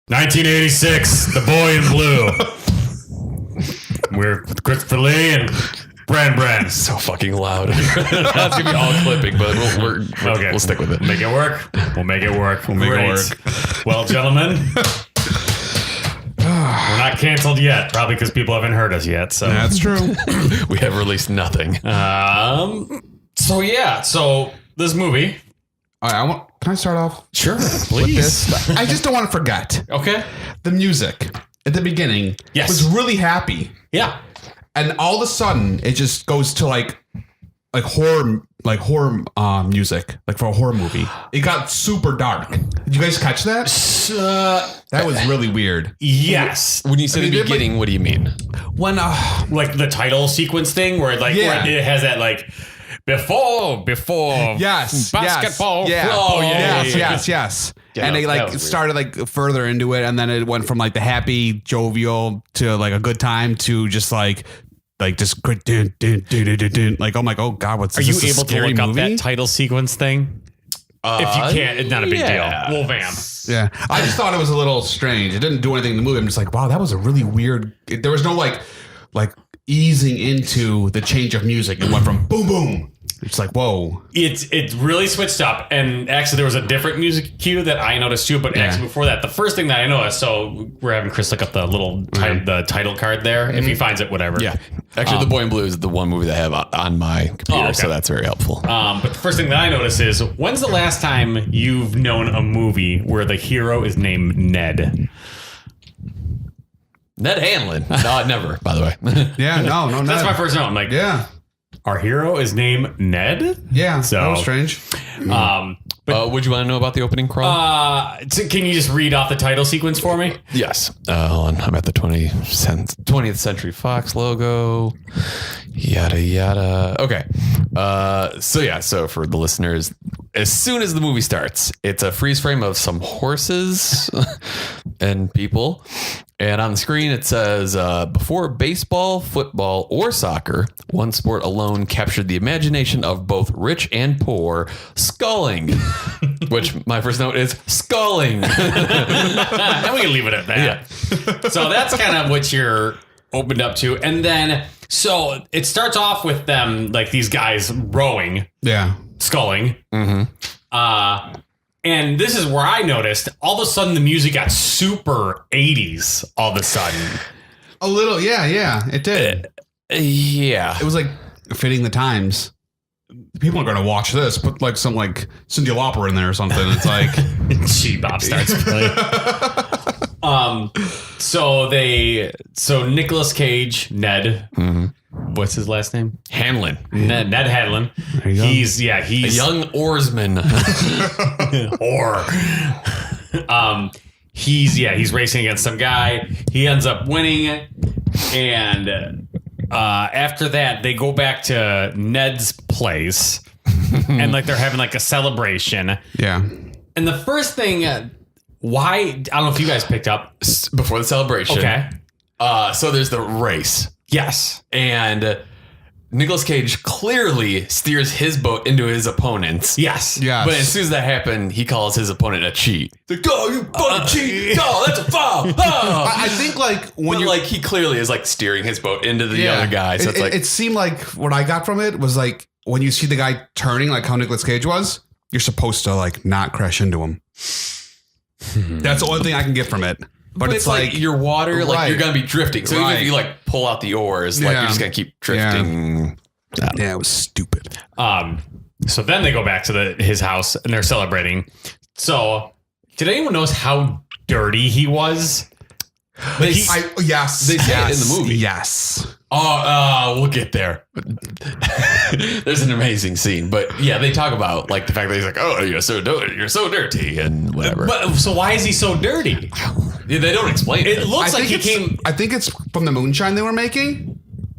1986, The Boy in Blue. We're with Christopher Lee and Brandan. So fucking loud. That's gonna be all clipping, but we'll stick with it. Make it work. We'll make it work. We'll make it work. Well, gentlemen, we're not canceled yet, probably because people haven't heard us yet. So that's true. We have released nothing. So this movie. All right, can I start off? Sure, please. I just don't want to forget. Okay. The music at the beginning was really happy. Yeah. And all of a sudden, it just goes to like horror music, like for a horror movie. It got super dark. Did you guys catch that? That was really weird. Yes. When you say the beginning, what do you mean? When like the title sequence thing, where where it has that like before basketball. Yes. Yeah, and they started like further into it, and then it went from like the happy, jovial to like a good time to just like just dun, dun, dun, dun, dun, dun. Like, I'm like, oh god, what's this? Are you able to look up that title sequence thing? If you can't, it's not a big deal. We'll vamp. Yeah, I just thought it was a little strange. It didn't do anything in the movie. I'm just like, wow, that was a really weird. There was no like easing into the change of music. It went from boom boom. It's like, whoa. It really switched up. And actually, there was a different music cue that I noticed too. But actually, before that, the first thing that I noticed, so we're having Chris look up the little the title card there. If he finds it, whatever. Yeah. Actually, The Boy in Blue is the one movie that I have on my computer, so that's very helpful. But the first thing that I noticed is, when's the last time you've known a movie where the hero is named Ned? Ned Hanlon. No, never, by the way. Yeah, no. That's Ned. my first note. I'm like, yeah. Our hero is named Ned? Yeah, so, that was strange. But would you want to know about the opening crawl? Can you just read off the title sequence for me? Yes. Hold on. I'm at the 20th Century Fox logo. Yada, yada. Okay. So for the listeners, as soon as the movie starts, it's a freeze frame of some horses and people. And on the screen, it says, before baseball, football, or soccer, one sport alone captured the imagination of both rich and poor, sculling. Which my first note is sculling. And we can leave it at that. Yeah. So that's kind of what you're opened up to. And then, so it starts off with them, like these guys rowing. Yeah. Sculling. Mm-hmm. And this is where I noticed all of a sudden the music got super 80s all of a sudden. A little, yeah, it did. Yeah. It was like fitting the times. People are going to watch this. Put like some like Cyndi Lauper in there or something. It's like She-Bop starts playing. So Nicolas Cage, Ned. Mm-hmm. What's his last name? Hanlon. Ned Hanlon. He's a young oarsman. He's racing against some guy. He ends up winning, and after that, they go back to Ned's place, and like they're having like a celebration. Yeah. And the first thing, why I don't know if you guys picked up before the celebration. Okay. So there's the race. Yes. And Nicolas Cage clearly steers his boat into his opponent's. Yes. But as soon as that happened, he calls his opponent a cheat. Like, oh, you fucking cheat. Oh, that's a foul. Oh. I think like when you like he clearly is like steering his boat into the other guy. So it seemed like what I got from it was like when you see the guy turning, like how Nicolas Cage was, you're supposed to like not crash into him. That's the only thing I can get from it. But it's like your water, like you're going to be drifting. So even if you like pull out the oars, like you're just going to keep drifting. Yeah, it was stupid. So then they go back to his house and they're celebrating. So did anyone notice how dirty he was? Yes. They say it in the movie. Yes. We'll get there. There's an amazing scene, but yeah, they talk about like the fact that he's like, "Oh, you're so dirty," and whatever. But so why is he so dirty? Yeah, they don't explain it. It looks like he came. I think it's from the moonshine they were making.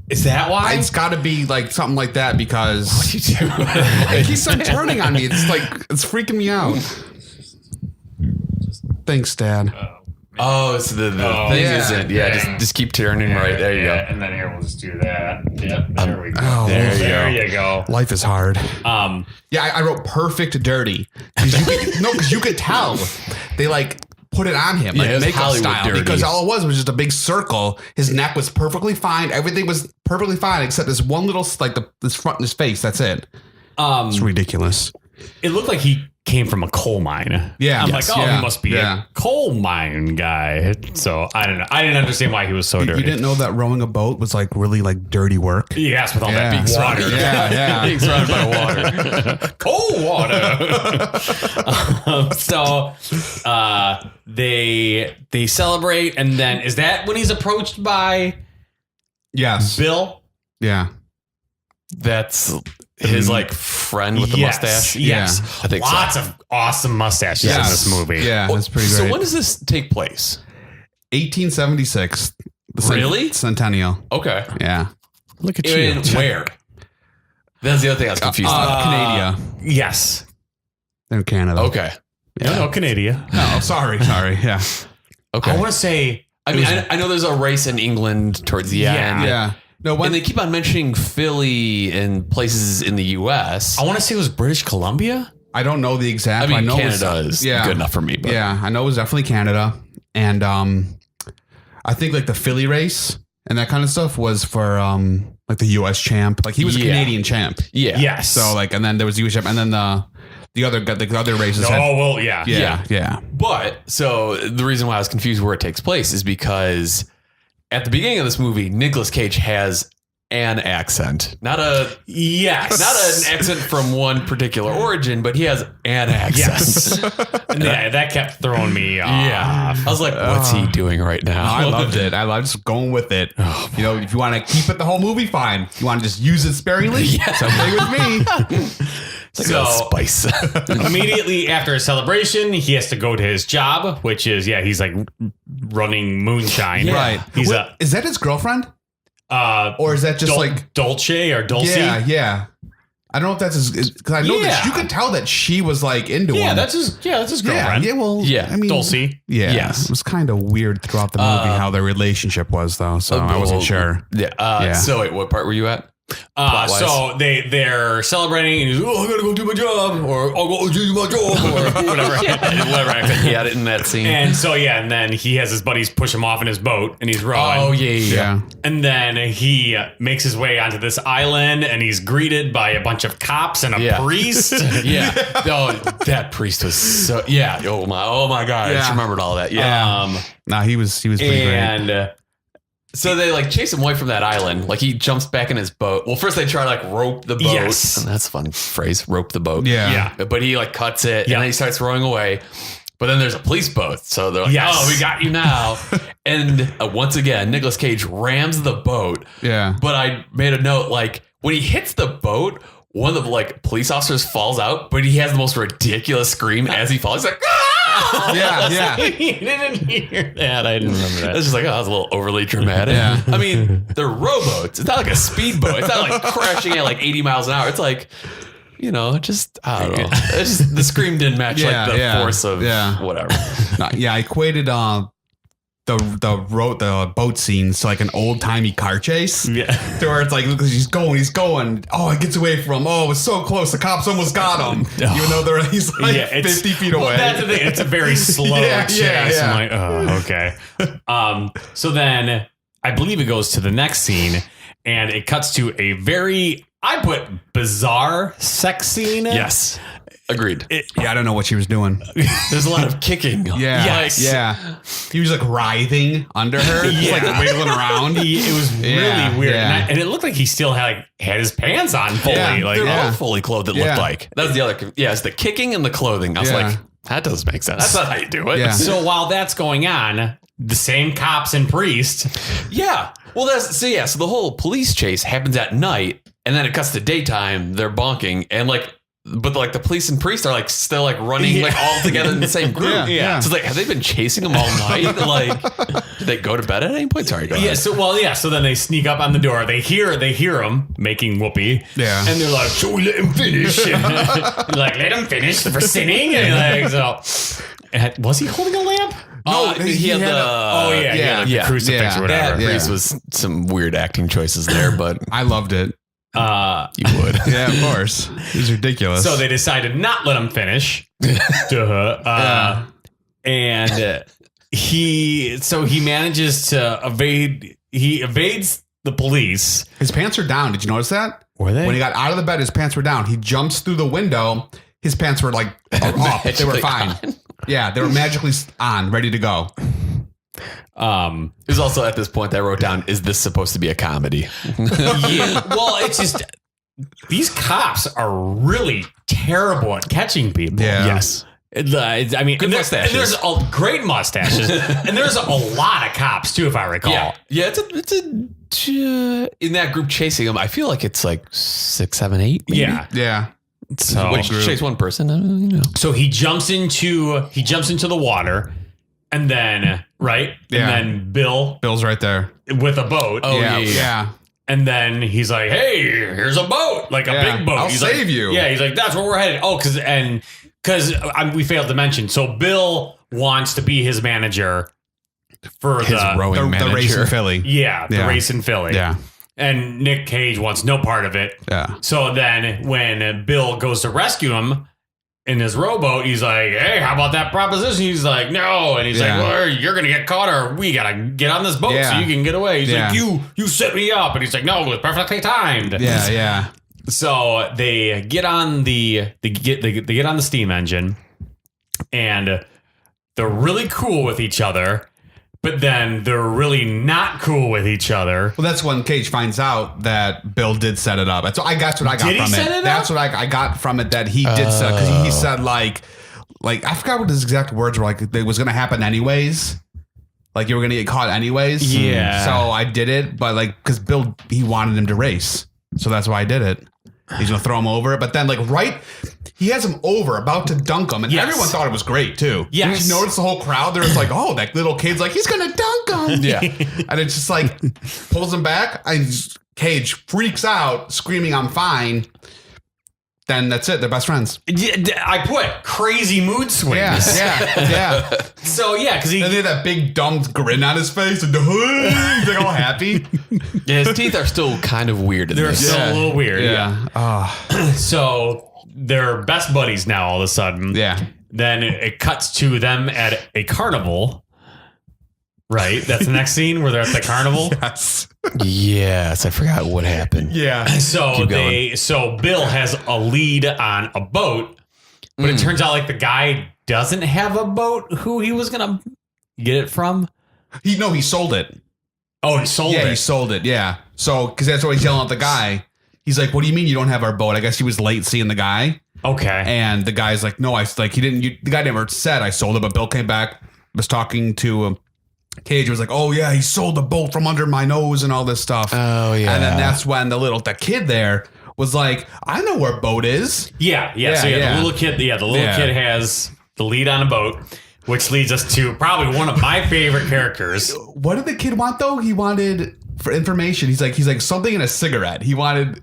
Is that why? It's got to be like something like that because what you do? It keeps on turning on me. It's like it's freaking me out. Thanks, Dad. Oh, so the thing isn't. Yeah, just keep turning right. There you go. And then here we'll just do that. Yep, there we go. Oh, there you go. Life is hard. Yeah, I wrote perfect dirty. Because you could tell they like put it on him, like it was makeup Hollywood style, dirty. because all it was just a big circle. His neck was perfectly fine. Everything was perfectly fine except this one little, like this front in his face. That's it. It's ridiculous. It looked like he came from a coal mine. Yeah. I'm Yes. like, oh, Yeah. he must be Yeah. a coal mine guy. So I don't know. I didn't understand why he was so dirty. You didn't know that rowing a boat was like really like dirty work? Yes, with all Yeah. that big water. Yeah. Being surrounded by water. Coal water. So they celebrate, and then is that when he's approached by Yes. Bill? Yeah. That's his like friend with the mustache. Yes, Yeah, I think lots of awesome mustaches in Yes. this movie. Yeah, that's pretty great. So when does this take place? 1876. The Really? Centennial. Okay. Yeah. Look at And where? That's the other thing I was confused about. Canada. Yes. They're in Canada. Okay. No, Canada. Oh, sorry. Yeah. Okay. I want to say. I mean, I know there's a race in England towards the end. Yeah. No, When they keep on mentioning Philly and places in the U.S. I want to say it was British Columbia. I don't know the exact. I mean, know Canada is good enough for me. But Yeah, I know it was definitely Canada, and I think like the Philly race and that kind of stuff was for like the U.S. champ. Like he was a Yeah. Canadian champ. yeah. Yes. So like, and then there was the U.S. champ, and then the other races. Oh had, well, yeah. yeah. But so the reason why I was confused where it takes place is because at the beginning of this movie, Nicolas Cage has an accent, not an accent from one particular origin, but he has an accent. Yeah, that kept throwing me off. Yeah. I was like, what's he doing right now? I loved it. I loved just going with it. You know, if you want to keep it the whole movie, fine. If you want to just use it sparingly, it's okay with me. It's like a spice. Immediately after a celebration, he has to go to his job, which is he's like running moonshine. Right. He's Wait, is that his girlfriend? Or is that just like Dolce or Dulce? Yeah. I don't know if that's his, because I know that you could tell that she was like into him. That's his girlfriend. Yeah, well, Yeah, I mean, Dulce. Yeah, Yes. it was kind of weird throughout the movie how their relationship was, though. So I wasn't sure. Yeah. So wait, what part were you at? So they're celebrating, and he's I gotta go do my job, or I'll go do my job, or whatever. Whatever. He had it in that scene. And so and then he has his buddies push him off in his boat, and he's rowing. Oh yeah. And then he makes his way onto this island, and he's greeted by a bunch of cops and a priest. Yeah. Oh, that priest was so. Yeah. Oh my God. I just remembered all that. Yeah. Nah, he was pretty great. And So they like chase him away from that island. Like he jumps back in his boat. Well, first they try to like rope the boat. Yes. And that's a fun phrase, rope the boat. Yeah. But he like cuts it and then he starts rowing away. But then there's a police boat. So they're like, oh, we got you now. And once again, Nicolas Cage rams the boat. Yeah. But I made a note, like when he hits the boat, one of the like police officers falls out, but he has the most ridiculous scream as he falls. He's like, ah! Yeah. you didn't hear that. I didn't remember that. It's just like, oh, that was a little overly dramatic. Yeah. I mean, they're rowboats. It's not like a speedboat. It's not like crashing at like 80 miles an hour. It's like, I don't know. It's just, the scream didn't match like the force of whatever. I equated the boat scenes to like an old timey car chase. Yeah. To where it's like, look, he's going. Oh, it gets away from him. Oh, it was so close. The cops almost got him. Even though he's like 50 feet away. Well, that's the thing. It's a very slow chase. Yeah. I'm like, oh, okay. So then I believe it goes to the next scene, and it cuts to a very, I put bizarre sex scene. Yes. Agreed. I don't know what she was doing. There's a lot of kicking. Yeah. Yes. Yeah. He was like writhing under her, just like wiggling around. It was really weird. Yeah. And it looked like he still had his pants on fully. Yeah. Like, They're all fully clothed, it looked like. That was the other. Yeah, it's the kicking and the clothing. I was like, that doesn't make sense. That's not how you do it. Yeah. So while that's going on, the same cops and priest. Yeah. Well, so the whole police chase happens at night, and then it cuts to daytime. They're bonking, and but like the police and priest are like still like running like all together in the same group. Yeah. So like, have they been chasing them all night? Like, did they go to bed at any point? Sorry, go ahead. So then they sneak up on the door. They hear him making whoopee. Yeah. And they're like, "Shall we let him finish?" Like, let him finish for sinning. And like, so, was he holding a lamp? No, he had the crucifix or whatever. That priest was some weird acting choices there, but I loved it. you would. Yeah, of course. It was ridiculous. So they decided not let him finish. and he manages to evade. He evades the police. His pants are down. Did you notice that? Were they? When he got out of the bed, his pants were down. He jumps through the window. His pants were like off. They were fine. Yeah, they were magically on, ready to go. It was also at this point that I wrote down, is this supposed to be a comedy? Yeah. Well, it's just these cops are really terrible at catching people. Yeah. Yes. I mean, Good mustaches. and there's great mustaches, and there's a lot of cops too, if I recall. Yeah. It's a in that group chasing him. I feel like it's like 6, 7, 8. Maybe? Yeah. So What, chase one person? You know. So he jumps into the water, and then Yeah. and then Bill's right there. with a boat. Oh, yeah. And then he's like, "Hey, here's a boat, like a Yeah, big boat. I'll He's save like, you." Yeah, he's like, that's where we're headed. Oh, because we failed to mention. So Bill wants to be his manager for His rowing The manager. race in Philly. the Yeah. race in Philly. Yeah. And Nick Cage wants no part of it. Yeah. So then when Bill goes to rescue him in his rowboat, he's like, "Hey, how about that proposition?" He's like, "No." And he's Yeah. like, "Well, you're going to get caught, or we got to get on this boat so Yeah. you can get away." He's Yeah. like, you set me up. And he's like, "No, it was perfectly timed." Yeah. Yeah. So they get on the get on the steam engine, and they're really cool with each other, but then they're really not cool with each other. Well, that's when Cage finds out that Bill did set it up. That's what I got Did he from set it. it That's up? what I got from it, that he did set, because he said like I forgot what his exact words were, like it was going to happen anyways. Like you were going to get caught anyways. Yeah. So I did it, but like because Bill, he wanted him to race, so that's why I did it. He's gonna throw him over, but then he has him over, about to dunk him, and Yes. everyone thought it was great too. Yes. You notice the whole crowd there was like, oh, that little kid's like, he's gonna dunk him. Yeah. And it's just like pulls him back, and Cage freaks out, screaming, "I'm fine." Then that's it. They're best friends. I put crazy mood swings. Yeah. So yeah, because he And they had that big dumb grin on his face, and he's like all happy. Yeah, his teeth are still kind of weird. they're still a little weird. Oh, So they're best buddies now. All of a sudden. yeah. Then it cuts to them at a carnival. Right. That's the next scene where they're at the carnival. Yes. Yes, I forgot what happened. Yeah. So Keep going. so Bill has a lead on a boat, but it turns out like the guy doesn't have a boat who he was gonna get it from. He sold it. Oh, he sold Yeah, it. he sold it. Yeah. So, because that's what he's yelling at the guy. He's like, "What do you mean you don't have our boat?" I guess he was late seeing the guy, Okay. and the guy's like, "No, he didn't." The guy never said I sold it, but Bill came back, was talking to Cage, was like, "Oh yeah, he sold the boat from under my nose and all this stuff." Oh, yeah. And then that's when the kid there was like, "I know where boat is." Yeah. So yeah. the little kid. Yeah, the little kid has the lead on a boat, which leads us to probably one of my favorite characters. What did the kid want though? He wanted for information. He's like something in a cigarette. He wanted.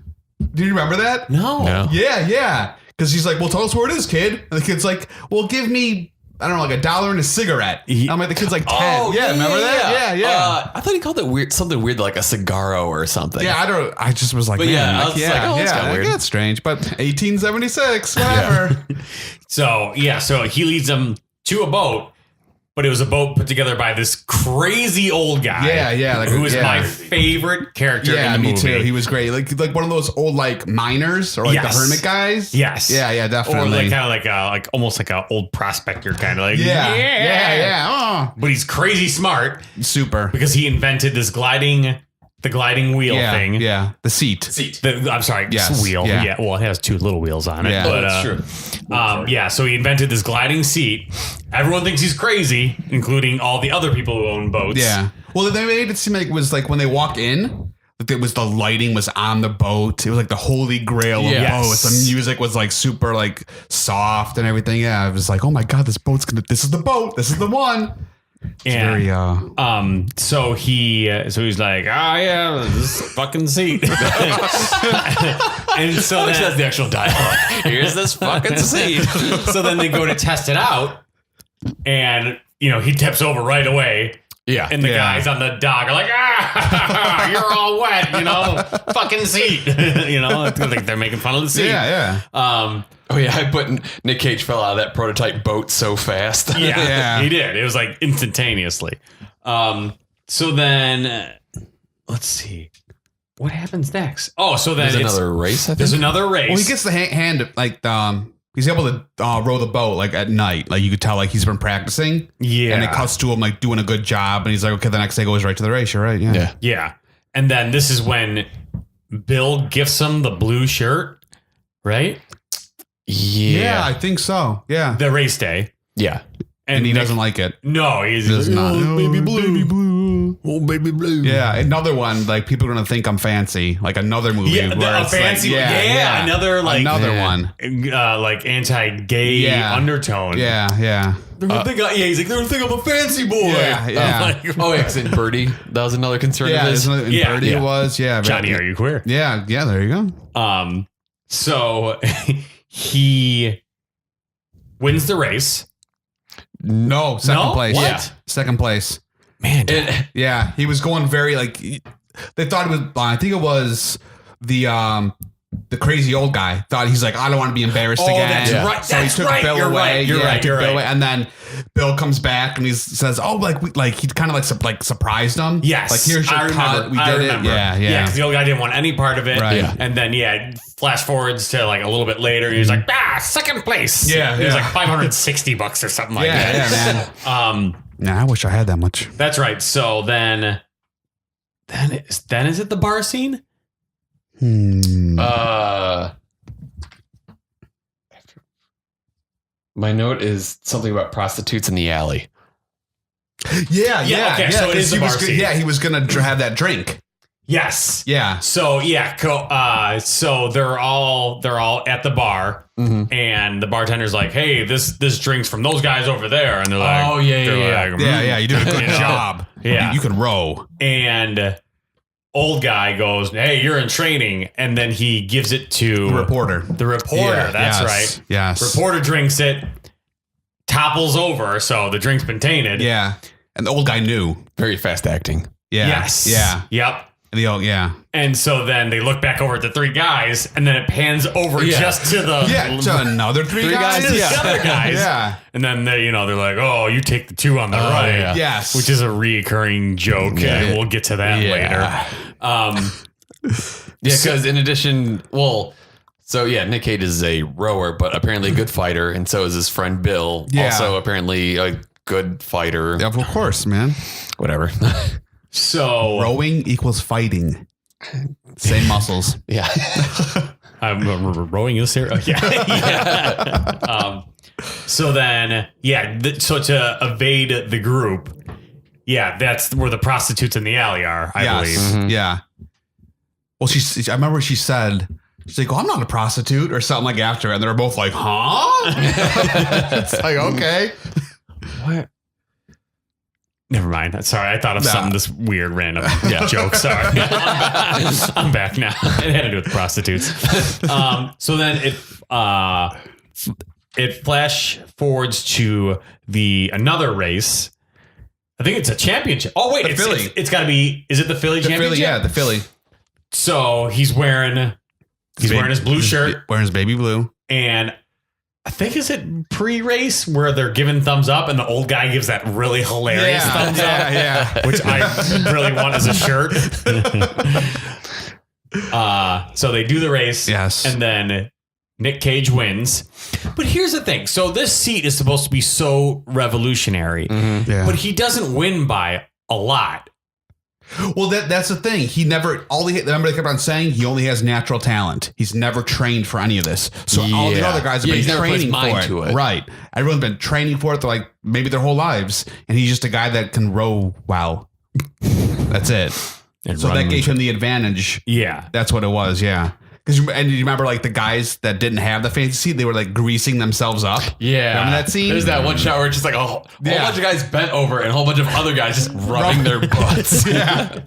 Do you remember that? No. Yeah. Because he's like, "Well, tell us where it is, kid." And the kid's like, "Well, give me, I don't know, like $1 and a cigarette." I'm like, the kid's like 10. Oh, Remember that? Yeah. I thought he called it something weird, like a cigarro or something. Yeah, I just was like, But man, yeah, I like, was like, oh, that's kinda weird. Yeah, it's strange, but 1876, whatever. So he leads them to a boat, but it was a boat put together by this crazy old guy. Yeah, like, who is yeah. my favorite character Yeah, in the me movie. too. He was great. Like one of those old like miners or like Yes. the hermit guys. Yes. Yeah, Or definitely. like kind of like almost like a old prospector kind of like yeah. But he's crazy smart Oh, super. because he invented this gliding wheel thing. Yeah, the seat. I'm sorry, Yes, wheel. yeah. Yeah. Well, it has 2 little wheels on it. Yeah. But, That's true. yeah. So he invented this gliding seat. Everyone thinks he's crazy, including all the other people who own boats. Yeah. Well, they made it seem like it was like when they walk in, like it was the lighting was on the boat. It was like the holy grail of Yes. boats. The music was like super like soft and everything. Yeah, it was like, oh my god, this is the boat. This is the one. It's And, very so he's like, yeah, this fucking seat. And so That's then, the actual dialogue. Here's this fucking seat. so then they go to test it out, and he tips over right away. Yeah. And the guys on the dock are like, you're all wet, fucking seat. I think they're making fun of the seat. Yeah. Oh yeah, I put Nick Cage fell out of that prototype boat so fast. Yeah, he did. It was like instantaneously. So then, let's see. What happens next? Oh, so then There's another race, I think? There's another race. Well, he gets the hand like he's able to row the boat like at night. Like you could tell like he's been practicing. Yeah. And it cuts to him like doing a good job. And he's like, okay, the next day goes right to the race. You're right. Yeah. Yeah. And then this is when Bill gifts him the blue shirt, right? Yeah, I think so. Yeah. The race day. Yeah. And he doesn't like it. No, he's Does not. Oh, baby blue. Oh, baby blue. Yeah. Another one, like people are going to think I'm fancy. Like another movie. Yeah, where a it's fancy. like, Another like another one. Like anti-gay undertone. Yeah. He's like, they're gonna think I'm a fancy boy. Yeah. Like, Oh, and Birdie. That was another concern of his. Birdie was. Yeah. Johnny, are you queer? Yeah. There you go. So he wins the race. No, second place. What? Yeah. Second place. Man, Yeah, he was going very like they thought it was. I think it was the crazy old guy thought he's like I don't want to be embarrassed again. That's right. So That's he took right. Bill You're away. right. You're right. Took You're Bill right. away. And then Bill comes back and he says, "Oh, he kind of like surprised him. Yes. like here's your cut. We did it. Yeah. Because the old guy didn't want any part of it. Right. Yeah. And then flash forwards to like a little bit later. He was like, second place. Yeah, It was yeah. like $560 or something like that. Yeah, man. Nah, I wish I had that much. That's right. So then is it the bar scene? My note is something about prostitutes in the alley. Yeah. Okay, so it is the he bar was scene. Yeah, he was gonna have that drink. Yes. Yeah. So so they're all at the bar, and the bartender's like, "Hey, this drink's from those guys over there," and they're like, Oh, yeah. Yeah, you did a good job. Yeah. You can row. And old guy goes, "Hey, you're in training," and then he gives it to The reporter. Yeah, that's yes, right. Yes. Reporter drinks it, topples over, so the drink's been tainted. Yeah. And the old guy knew. Very fast acting. Yeah. Yes. Yeah. Yep. Yeah. And so then they look back over at the three guys, and then it pans over just to the Yeah. To another three guys. to the other guys. Yeah. And then they're like, "Oh, you take the two on the right." yeah. Yes. Which is a reoccurring joke, and we'll get to that later. Because in addition, Nick Cage is a rower, but apparently a good fighter, and so is his friend Bill, Yeah. also apparently a good fighter. Of course, man. Whatever. So Rowing equals fighting. Same muscles. Yeah. I'm rowing this here. Oh, yeah. So then, so to evade the group, that's where the prostitutes in the alley are, I believe. Mm-hmm. Yeah. Well, I remember she said, she's like, "Oh, I'm not a prostitute," or something like after, and they're both like, "Huh?" It's like, okay. What? Never mind. Sorry, I thought of something this weird random joke. Sorry, I'm back now. It had to do with prostitutes. So then it flash forwards to another race. I think it's a championship. Oh wait, it's got to be. Is it the Philly championship? The Philly. So he's wearing his blue shirt, wearing his baby blue, and I think is it pre-race where they're giving thumbs up and the old guy gives that really hilarious thumbs up, which I really want as a shirt. So they do the race, and then Nick Cage wins. But here's the thing: so this seat is supposed to be so revolutionary, but he doesn't win by a lot. Well, that's the thing. He never. Remember they kept on saying he only has natural talent. He's never trained for any of this. So all the other guys have been training for it. Right. Everyone's been training for it. They're like maybe their whole lives, and he's just a guy that can row well. That's it. So that gave him the advantage. Yeah, that's what it was. Yeah. Because you remember like the guys that didn't have the fancy seat, they were like greasing themselves up. Yeah, remember that scene? There's that one shot where it's just like a whole bunch of guys bent over and a whole bunch of other guys just rubbing their butts. Yeah.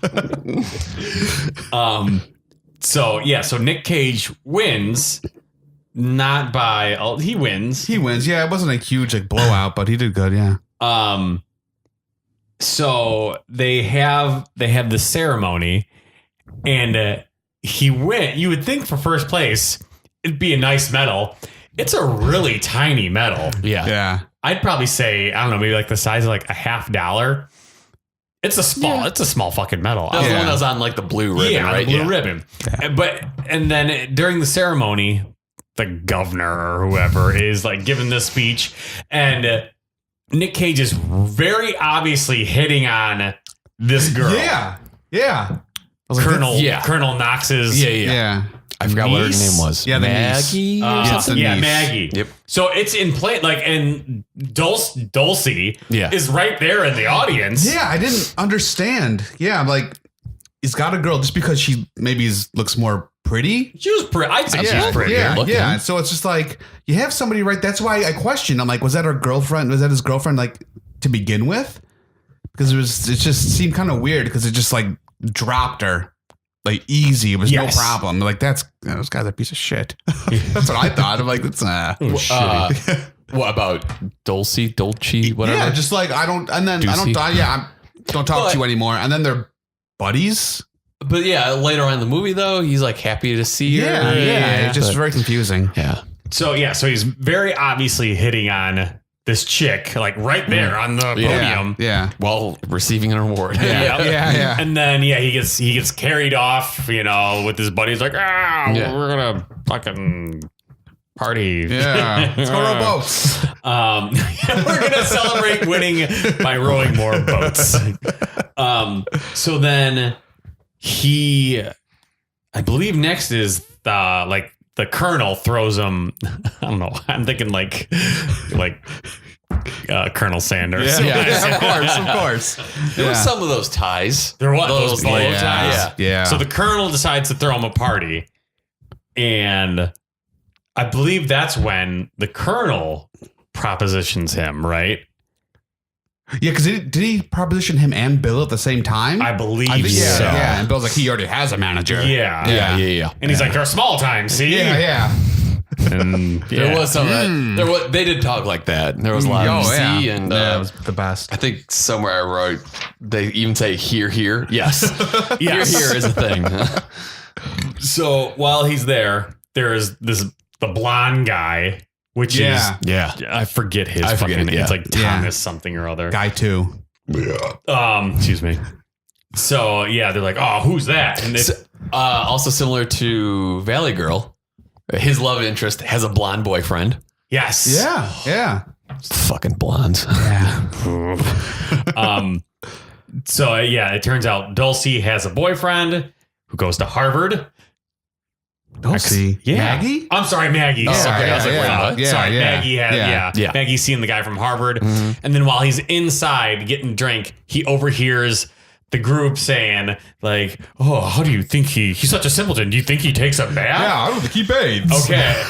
So Nick Cage wins, not by he wins. He wins. Yeah, it wasn't a huge like blowout, but he did good. Yeah. So they have the ceremony, and he went. You would think for first place it'd be a nice medal. It's a really tiny medal. Yeah. I'd probably say, I don't know, maybe like the size of like $50. It's a small fucking medal. That was the one that was on like the blue ribbon, right? The blue ribbon. But and then during the ceremony, the governor or whoever is like giving this speech, and Nick Cage is very obviously hitting on this girl. Yeah. Colonel Knox's. Yeah. I forgot what her niece? name was. Yeah, the Maggie. It's the niece. Maggie. Yep. So it's in play, like, and Dulcie is right there in the audience. Yeah, I didn't understand. Yeah, I'm like, he's got a girl just because she maybe looks more pretty. She was pretty. I'd say she's pretty. Yeah. So it's just like you have somebody right. That's why I questioned. I'm like, was that her girlfriend? Was that his girlfriend? Like to begin with, because it just seemed kind of weird because it just like dropped her. Like easy, it was no problem. Like this guy's a piece of shit. That's what I thought. I'm like, that's what about Dulce, whatever? Yeah, just like I don't talk to you anymore. And then they're buddies. But yeah, later on in the movie though, he's like happy to see her. Yeah. It's just very confusing. Yeah. So he's very obviously hitting on this chick, like right there on the podium. Yeah. While receiving an award. Yeah. And then he gets carried off, with his buddies, like, we're gonna fucking party. Yeah. Let's go row boats. We're gonna celebrate winning by rowing more boats. So then I believe next is the colonel throws him. I don't know. I'm thinking like Colonel Sanders. Of course. There was some of those ties. There was those bow yeah. ties. Yeah. So the colonel decides to throw him a party, and I believe that's when the colonel propositions him, right? Yeah, because did he proposition him and Bill at the same time? I believe so. so. Yeah, and Bill's like, he already has a manager. Yeah. And he's like, they're small time, see? Yeah. And there was some they did talk like that. There was a lot of C and that was the best. I think somewhere I wrote they even say here. Yes. Here is a thing. So while he's there's the blonde guy, which is I forget his fucking name. It's like Thomas something or other. Guy 2. Excuse me. So they're like, oh, who's that? And also similar to Valley Girl, his love interest has a blonde boyfriend. Yes. Yeah. Fucking blondes. Yeah. So it turns out Dulcie has a boyfriend who goes to Harvard. Dulcie? Maggie? I'm sorry, Maggie. Sorry. I was like, wow. Sorry, Maggie had Maggie's seeing the guy from Harvard. And then while he's inside getting drink, he overhears the group saying, like, oh, how do you think he's such a simpleton? Do you think he takes a bath? Yeah, I don't think he bathes. Okay.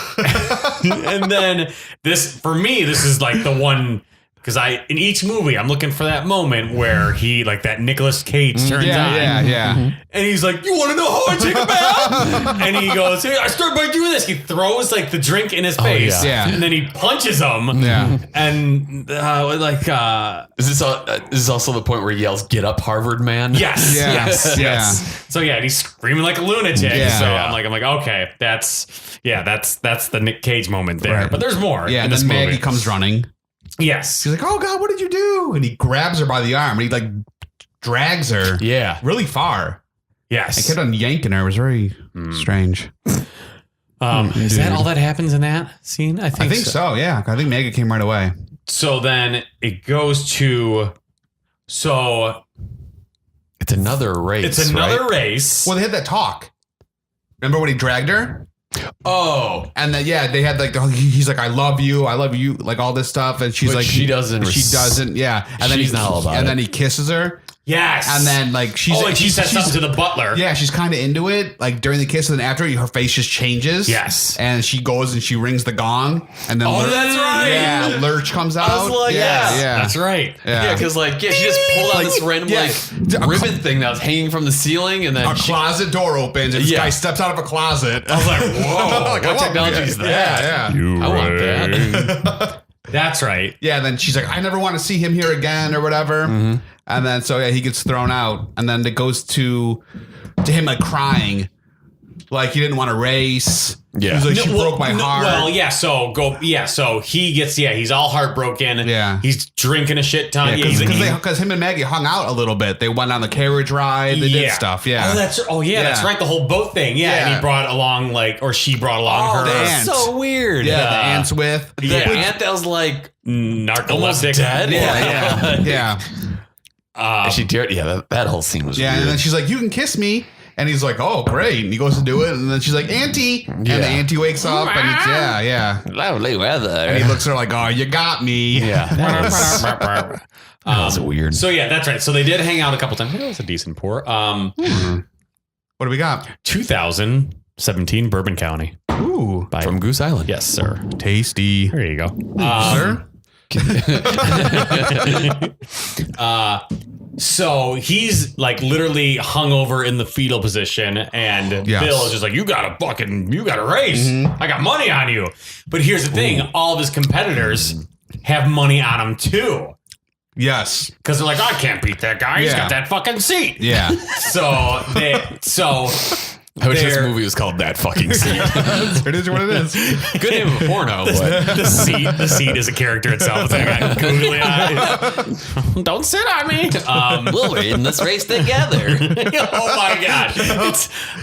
And then this is like the one, because in each movie, I'm looking for that moment where he, like that Nicolas Cage turns on. Yeah. And he's like, you want to know how I take a bath? And he goes, hey, I start by doing this. He throws like the drink in his face. Yeah. And then he punches him. Yeah. And Is this also the point where he yells, get up, Harvard man? Yes. Yeah. So and he's screaming like a lunatic. Yeah. So I'm like, okay, that's the Nick Cage moment there. Right. But there's more. Yeah, in and this then Maggie movie. comes running. Yes. She's like, oh, God, what did you do? And he grabs her by the arm and he like drags her really far. Yes. I kept on yanking her. It was very strange. Is that all that happens in that scene? I think so. Yeah. I think Maggie came right away. So then it goes to... So... It's another race. race. Well, they had that talk. Remember when he dragged her? Oh. And then, they had like, he's like, I love you, like all this stuff. And she's But like, she doesn't. Yeah. And then She's not all about And it. then he kisses her. Yes. And then like she said something to the butler. Yeah, she's kind of into it. Like during the kiss, and then after her face just changes. Yes. And she goes and she rings the gong, and then that's right. Yeah, Lurch comes out. I was like, yeah, that's right. Yeah, because she just pulled out this random ribbon thing that was hanging from the ceiling, and then a closet door opens, and this guy steps out of a closet. I was like, whoa, what technology is that? Yeah. I want that. That's right. Yeah, and then she's like, I never want to see him here again or whatever. And then so he gets thrown out, and then it goes to him like crying, like he didn't want to race. Yeah. He's like, she broke my heart. Well, yeah. So he gets. He's all heartbroken. Yeah. He's drinking a shit ton. Because him and Maggie hung out a little bit. They went on the carriage ride. They did stuff. Yeah. That's right. The whole boat thing. Yeah. And he brought along she brought along her. the aunt. So weird. Yeah, the aunt's with. The aunt that was like narcoleptic. Dead. Yeah. And she dared. Yeah, that whole scene was weird. And then she's like, you can kiss me. And he's like, oh, great. And he goes to do it. And then she's like, Auntie. And the auntie wakes up. And it's, lovely weather. And he looks at her like, oh, you got me. Yeah. That was weird. So, yeah, that's right. So they did hang out a couple times. It was a decent pour. What do we got? 2017 Bourbon County. Ooh. From Goose Island. Yes, sir. Tasty. There you go. Sir? So he's like literally hung over in the fetal position, and Bill is just like, you gotta race. I got money on you. But here's the thing, all of his competitors have money on him too. Yes. Because they're like, I can't beat that guy. He's got that fucking seat. Yeah. I wish this movie was called That Fucking Seat. It is what it is. Good name of a porno, but the seat is a character itself. It's like, I got googly eyes. Don't sit on me. We'll win this race together. Oh my god!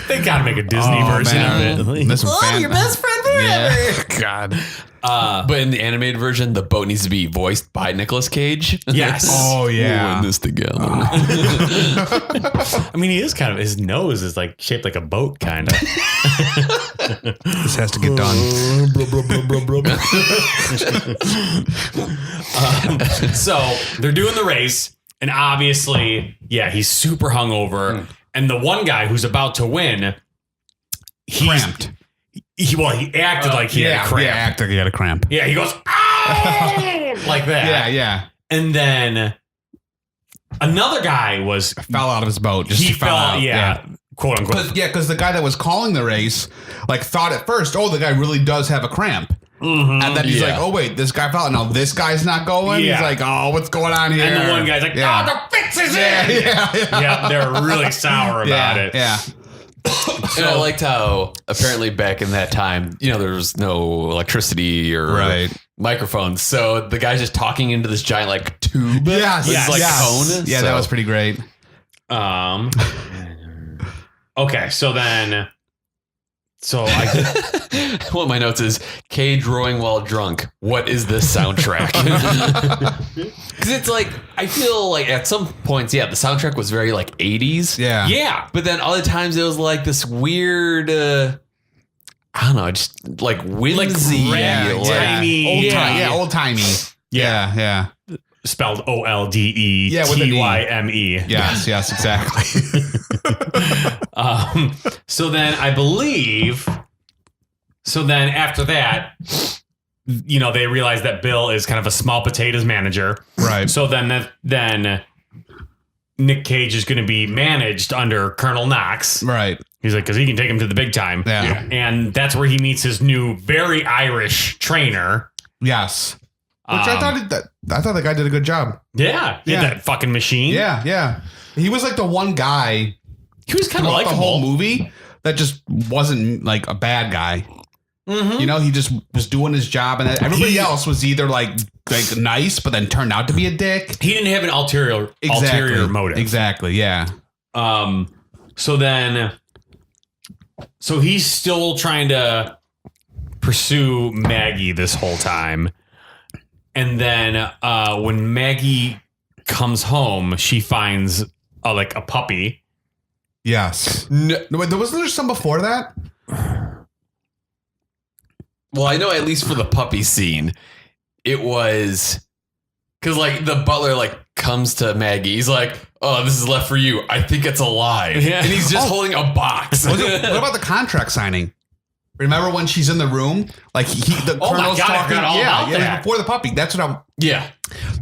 They gotta make a Disney version of it. Your best friend forever. Yeah. God. But in the animated version, the boat needs to be voiced by Nicolas Cage. Yes. Oh yeah. We'll win this together. I mean, he is kind of, his nose is like shaped like a boat, kind of. This has to get done. So they're doing the race, and obviously, he's super hungover. And the one guy who's about to win, he's Cramped. He acted like he had a cramp. Yeah, acted like he had a cramp. Yeah, he goes, "Ow!" like that. Yeah. And then another guy Fell out of his boat. Just he fell out. Yeah. Quote unquote. Because the guy that was calling the race, like, thought at first, oh, the guy really does have a cramp. And then he's like, oh, wait, this guy fell out. Now this guy's not going. Yeah. He's like, oh, what's going on here? And the one guy's like, the fix is in. Yeah, they're really sour about it. Yeah. And I liked how apparently back in that time, there was no electricity or microphones. So the guy's just talking into this giant like tube. Cone. Yeah, that was pretty great. Okay, so I one of my notes is Cage rowing while drunk. What is this soundtrack? Because it's like, I feel like at some points, the soundtrack was very like 80s. Yeah. But then other times it was like this weird, I don't know, just like whimsy. Old timey. Yeah. Spelled OLDE TYME. Yes, exactly. So then after that, they realize that Bill is kind of a small potatoes manager. Right. So then Nick Cage is going to be managed under Colonel Knox. Right. He's like, because he can take him to the big time. Yeah. And that's where he meets his new, very Irish trainer. Yes. Which I thought the guy did a good job. Yeah. He had that fucking machine. Yeah. He was like the one guy. He was kind of like the whole movie that just wasn't like a bad guy. Mm-hmm. He just was doing his job, and everybody else was either like nice, but then turned out to be a dick. He didn't have an ulterior motive. Exactly. Yeah. So he's still trying to pursue Maggie this whole time. And then when Maggie comes home, she finds a puppy. Yes. No, wasn't there some before that? Well, I know at least for the puppy scene, it was because like the butler comes to Maggie. He's like, "Oh, this is left for you. I think it's alive." Yeah. And he's just holding a box. What about the contract signing? Remember when she's in the room? Like the colonel's talking. About that. Before the puppy. That's what I'm. Yeah.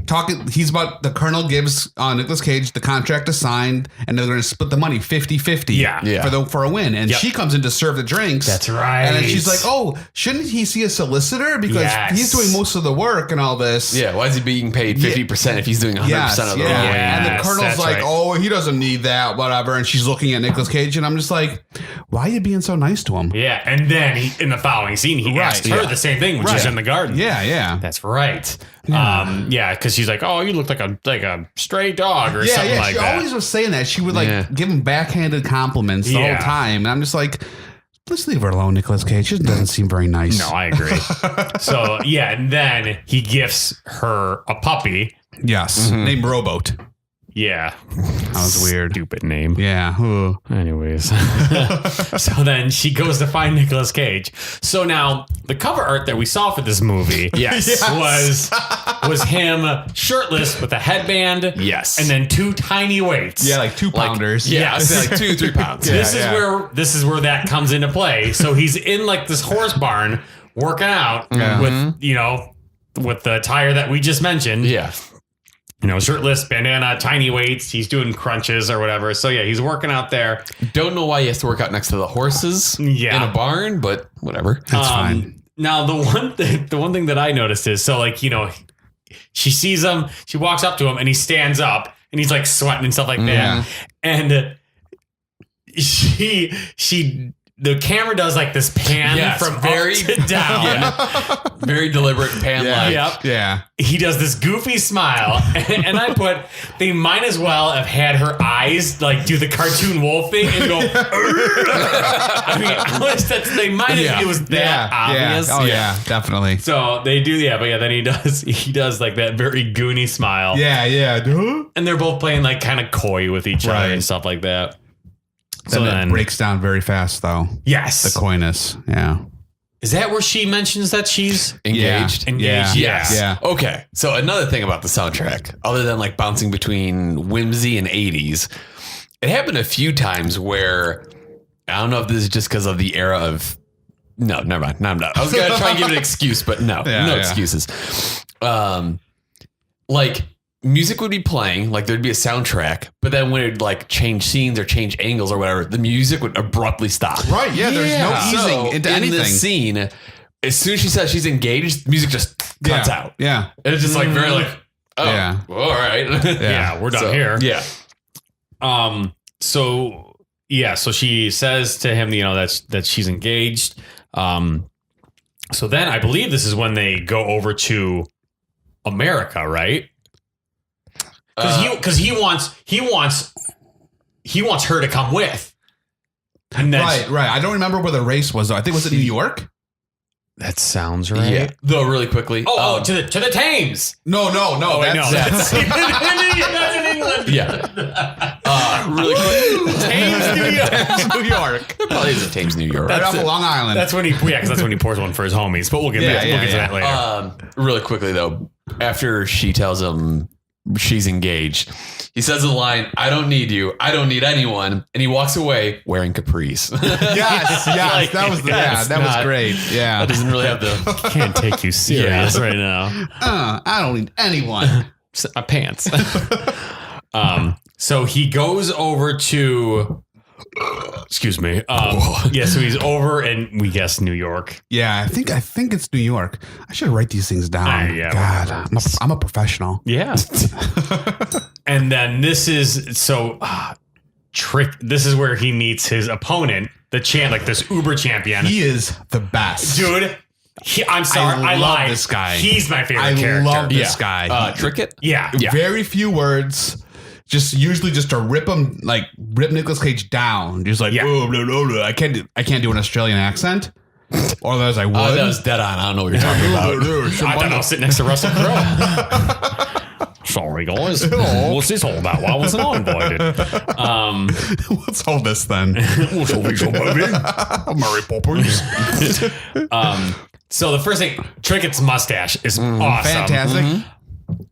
talking. He's about the colonel gives Nicolas Cage the contract to sign, and they're going to split the money 50-50 Yeah. for a win. And she comes in to serve the drinks. That's right. And then she's like, "Oh, shouldn't he see a solicitor because he's doing most of the work and all this?" Yeah, why is he being paid 50% if he's doing 100% of the work? And the Yes, colonel's that's like, right. "Oh, he doesn't need that, whatever." And she's looking at Nicolas Cage, and I'm just like, "Why are you being so nice to him?" Yeah, and then in the following scene, he asked her the same thing when she's in the garden. Yeah. That's right. Because she's like, "Oh, you look like a stray dog or something like she that." always was saying that. She would give him backhanded compliments the whole time, and I'm just like, let's leave her alone, Nicolas Cage. She doesn't seem very nice. No, I agree. So and then he gifts her a puppy. Yes, named Rowboat. Yeah, That was weird. stupid name. Yeah. Ooh. Anyways, so then she goes to find Nicolas Cage. So now the cover art that we saw for this movie, was him shirtless with a headband, Yes. and then 2 tiny weights. Yeah, like 2 pounders. Yeah, Yes. I'd say like 2-3 pounds. This is where that comes into play. So he's in like this horse barn working out with the tire that we just mentioned. Yeah. Shirtless, bandana, tiny weights. He's doing crunches or whatever. So yeah, he's working out there. Don't know why he has to work out next to the horses in a barn, but whatever. That's fine. Now the one thing that I noticed is she sees him, she walks up to him, and he stands up, and he's like sweating and stuff like that, and the camera does like this pan from very up to down. Very deliberate pan like. Yep. Yeah. He does this goofy smile, and I put, they might as well have had her eyes like do the cartoon wolf thing and go. I mean, they might have. It was that obvious. Yeah. Oh yeah, definitely. So they do, but then he does like that very goony smile. Yeah. And they're both playing like kind of coy with each other and stuff like that. Then it breaks down very fast, though. Yes. The coyness. Yeah. Is that where she mentions that she's Engaged? engaged? Yeah. Yes. Yeah. Okay. So another thing about the soundtrack, other than like bouncing between whimsy and 80s, it happened a few times where, I don't know if this is just because of the era of, no, never mind. No, I'm not. I was going to try and give it an excuse, but no excuses. Like music would be playing, like there'd be a soundtrack, but then when it'd like change scenes or change angles or whatever, the music would abruptly stop. Right. Yeah. There's no easing into anything. In this scene, as soon as she says she's engaged, music just cuts out. Yeah. And it's just like very like, oh, Yeah. all right. Yeah, we're done here. Yeah. So she says to him, that she's engaged. So then I believe this is when they go over to America, right? Because he wants her to come with. And Right. I don't remember where the race was, though. I think it was in New York. That sounds right. Yeah. Though really quickly. To the Thames. No. That's in England. Yeah. Really quick. Thames, New York. New York. Probably is a Thames, New York. Right off of Long Island. That's when he pours one for his homies. But we'll get back. We'll get to that later. Really quickly though, after she tells him she's engaged, he says the line, "I don't need you. I don't need anyone," and he walks away wearing capris. Yes. Like, that was was great. Yeah. That doesn't really have the. Can't take you serious right now. I don't need anyone. Pants. So he goes over to. Excuse me. So he's over in, we guess, New York. Yeah, I think it's New York. I should write these things down. God, I'm a professional. Yeah. And then this is Trick. This is where he meets his opponent, this Uber champion. He is the best, dude. I'm sorry, I love lied. this guy. He's my favorite character. I love this guy. Tricket. Yeah. Very few words. Usually to rip Nicolas Cage down. Just like, oh, blah, blah, blah. I can't do an Australian accent. Or otherwise I would. That was dead on. I don't know what you're talking about. I thought I was sitting next to Russell Crowe. Sorry, guys. What's this all about? Why wasn't I invited? What's all this then? What's all this about? Mary Poppins. So the first thing, Tricket's mustache is awesome. Fantastic. Mm-hmm.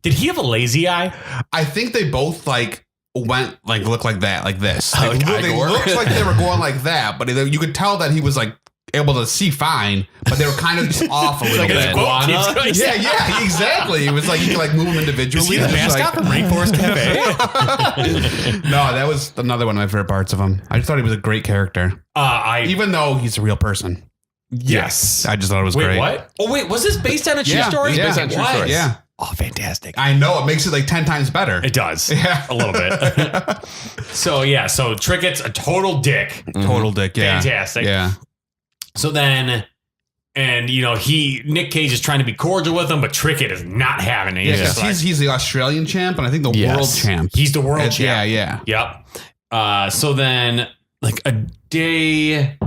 Did he have a lazy eye? I think they both went look like that, like this. Like They Igor? looked like they were going like that, but you could tell that he was able to see fine, but they were kind of just off a little bit. Yeah, exactly. It was like you could like move them individually. Is he the mascot from Rainforest Cafe? No, that was another one of my favorite parts of him. I just thought he was a great character, even though he's a real person. Yes. I just thought it was great. What? Oh, wait, was this based on a true story? It's based on a true story. Yeah. Oh, fantastic. I know. It makes it like 10 times better. It does. Yeah. A little bit. So Trickett's a total dick. Total dick. Yeah. Fantastic. Yeah. So then, and Nick Cage is trying to be cordial with him, but Trickett is not having it. Yeah, because he's the Australian champ and I think the world champ. He's the world champ. Yeah. Yep. So then like a day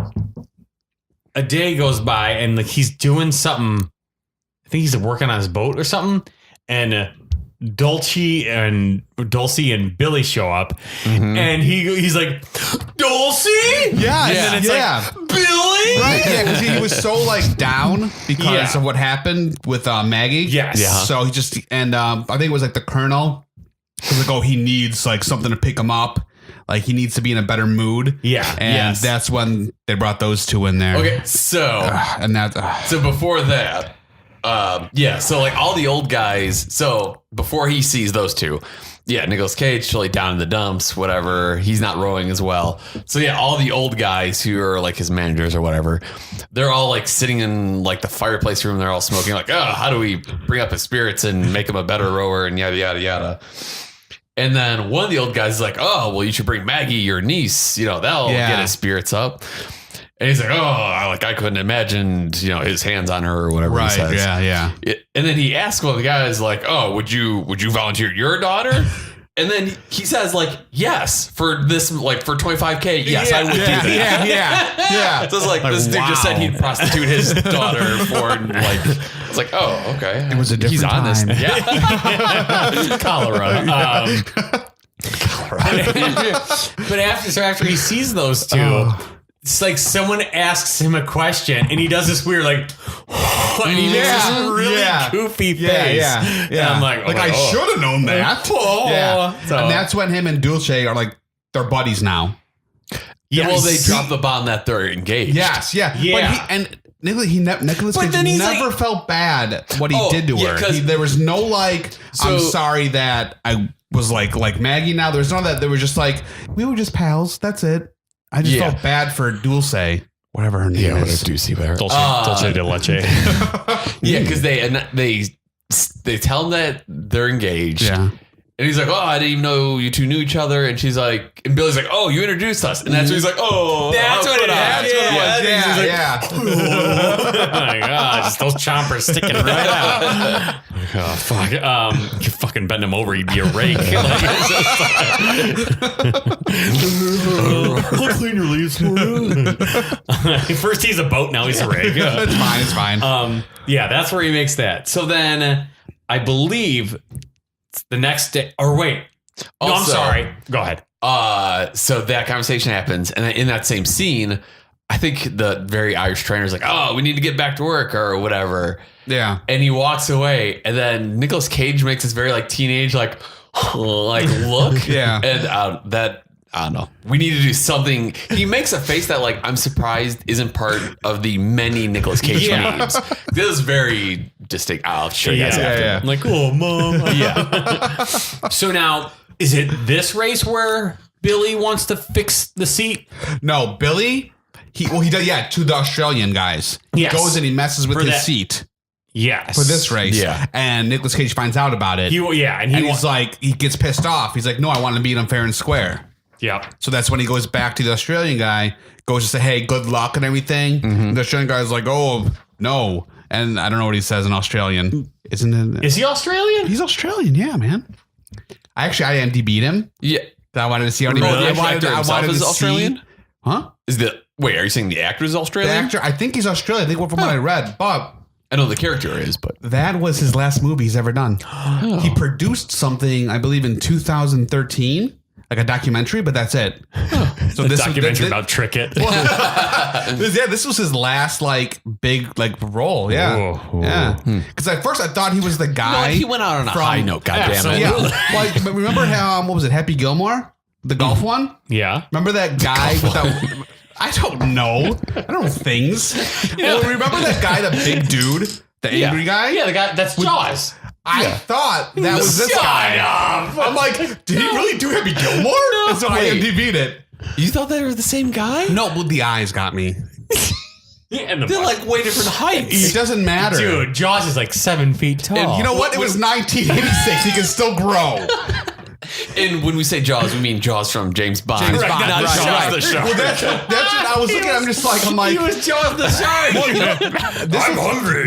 goes by and like he's doing something. I think he's working on his boat or something. And Dulcie and Billy show up and he's like, Dulcie? Yeah. And then it's like, Billy? Right. Yeah. Because he was so like down because of what happened with Maggie. Yes. Yeah. So he just, and I think it was like the Colonel was like, oh, he needs like something to pick him up. Like he needs to be in a better mood. Yeah. And that's when they brought those two in there. Okay. So, so before that, so like all the old guys. So before he sees those two, Nicolas Cage totally down in the dumps, whatever. He's not rowing as well. So all the old guys who are like his managers or whatever, they're all like sitting in like the fireplace room. They're all smoking like, oh, how do we bring up his spirits and make him a better rower and yada, yada, yada. And then one of the old guys is like, oh, well, you should bring Maggie, your niece, that'll get his spirits up. And he's like, oh, I couldn't imagine, his hands on her or whatever he says. Yeah. And then he asks one of the guys like, oh, would you volunteer your daughter? And then he says like, yes, for this, like for $25K. Yes, I would do that. Yeah. So it's like this dude just said he'd prostitute his daughter for like, it's like, oh, okay. It was a different He's honest. time. Yeah. Cholera. But after he sees those two, it's like someone asks him a question and he does this weird like, and he makes this really goofy face. Yeah. And I'm like I should have known that. Yeah. So, and that's when him and Dulce are like, they're buddies now. Yeah, well, they drop the bomb that they're engaged. Yes, yeah. But Nicolas Cage never felt bad what he did to her. There was no like, I'm sorry that I was like Maggie now. There's none of that. They were just like, we were just pals. That's it. I just felt bad for Dulce, whatever her name is. Dulce de leche. Yeah, because they tell him that they're engaged. Yeah. And he's like, oh, I didn't even know you two knew each other. And she's like, and Billy's like, oh, you introduced us. And that's when he's like, oh, that's what it is. Yeah. Oh my gosh, those chompers sticking right out. Oh fuck! You fucking bend him over, he'd be a rake. I'll clean your leaves for you. First he's a boat, now he's a rake. It's fine. Yeah, that's where he makes that. So then, I believe the next day. Or wait, no, I'm sorry. Go ahead. So that conversation happens, and in that same scene, I think the very Irish trainer's like, oh, we need to get back to work or whatever. Yeah. And he walks away, and then Nicolas Cage makes this very like teenage like look. Yeah. And I don't know. We need to do something. He makes a face that like I'm surprised isn't part of the many Nicolas Cage memes. This is very distinct. I'll show you guys after. Yeah. I'm like, oh, mom. Yeah. So now, is it this race where Billy wants to fix the seat? No, Billy. He does. Yeah, to the Australian guys. He goes and he messes with his seat. Yes. For this race. Yeah. And Nicolas Cage finds out about it. And he's like, he gets pissed off. He's like, no, I want to beat him fair and square. Yeah. So that's when he goes back to the Australian guy, goes to say, hey, good luck and everything. Mm-hmm. The Australian guy's like, oh, no. And I don't know what he says in Australian. Isn't it? Is he Australian? He's Australian, yeah, man. I IMDb'd him. Yeah. I wanted to see how he I wanted to see. Australian? Huh? Wait, are you saying the actor is Australian? The actor, I think he's Australian. I think from what I read, but I know the character is, but that was his last movie he's ever done. Oh. He produced something, I believe, in 2013, like a documentary, but that's it. So this documentary about Trickett. This was his last like big like role. Yeah, yeah. Because at first I thought he was the guy. He went out on a high note. Goddamn it! Yeah. But remember how what was it? Happy Gilmore, the golf one. Yeah. Remember that guy with that. I don't know. I don't know things. Well, remember that guy, the big dude, the angry guy? Yeah, the guy that's Jaws. I thought that was this guy. I'm like, did he really do Happy Gilmore? No, so I IMDb'd it. You thought they were the same guy? No, but the eyes got me. And They're like way different heights. It doesn't matter. Dude, Jaws is like 7 feet tall. And you know what? It was 1986. He can still grow. And when we say Jaws, we mean Jaws from James Bond. James Bond, not right, Jaws right. the shark. Well, that's what I was looking at. I'm just like, he was Jaws the shark. I'm hungry.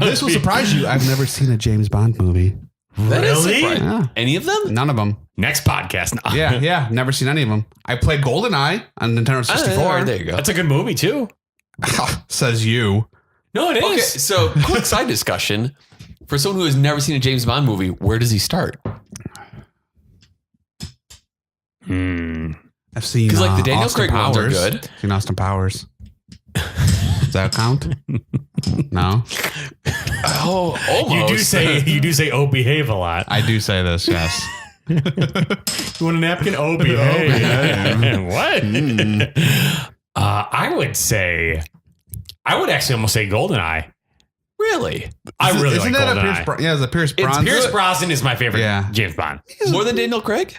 This will surprise you. I've never seen a James Bond movie. That is Really? surprising. Yeah. Any of them? None of them. Next podcast. Yeah, never seen any of them. I played GoldenEye on Nintendo 64. There you go. That's a good movie too. Says you. No, it is. Okay, so quick side discussion. For someone who has never seen a James Bond movie, where does he start? I've seen Because like the Daniel Austin Craig ones are Powers. good. Seen Austin Powers. Does that count? No. Oh, almost. You do say "oh behave" a lot. I do say this. Yes. You want a napkin? Oh behave. What? I would actually almost say GoldenEye. Really? I really Isn't like that a GoldenEye. Pierce? Yeah, it's a Pierce Brosnan. Pierce Brosnan is my favorite Yeah. James Bond. More than Daniel Craig?